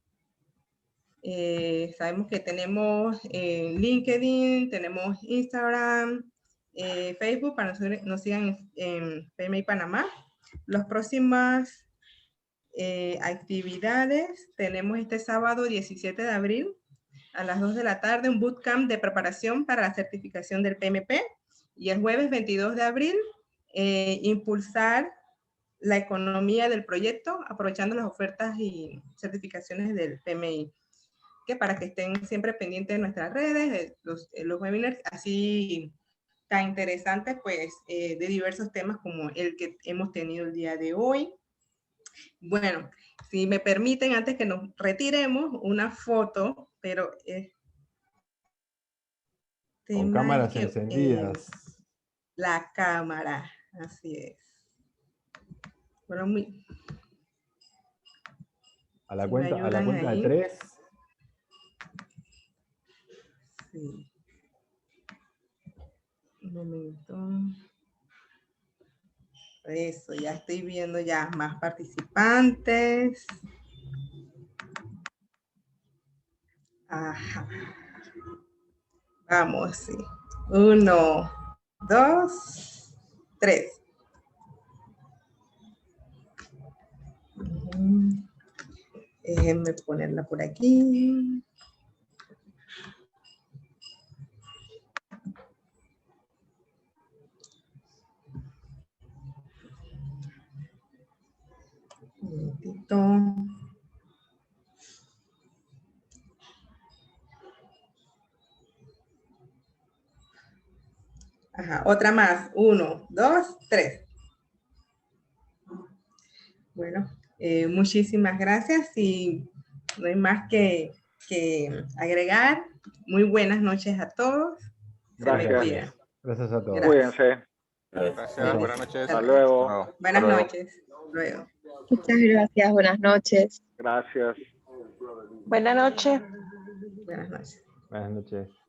Sabemos que tenemos LinkedIn, tenemos Instagram, Facebook, para que nos sigan en PMI Panamá. Las próximas actividades, tenemos este sábado 17 de abril a las 2 de la tarde un bootcamp de preparación para la certificación del PMP, y el jueves 22 de abril impulsar la economía del proyecto aprovechando las ofertas y certificaciones del PMI, que para que estén siempre pendientes de nuestras redes, los webinars así tan interesantes, pues de diversos temas como el que hemos tenido el día de hoy. Bueno, si me permiten, antes que nos retiremos, una foto, pero con cámaras encendidas. La cámara, así es. Bueno, a la cuenta de 3. Sí. Un momento. Eso, ya estoy viendo ya más participantes. Ajá. Vamos, sí. 1, 2, 3. Déjenme ponerla por aquí. Un momentito. Ajá, otra más. 1, 2, 3. Bueno, muchísimas gracias y no hay más que agregar. Muy buenas noches a todos. Gracias. Gracias a todos. Cuídense. Gracias, buenas noches. Hasta luego. Buenas noches. Luego. Muchas gracias, buenas noches. Gracias. Buenas noches. Buenas noches. Buenas noches.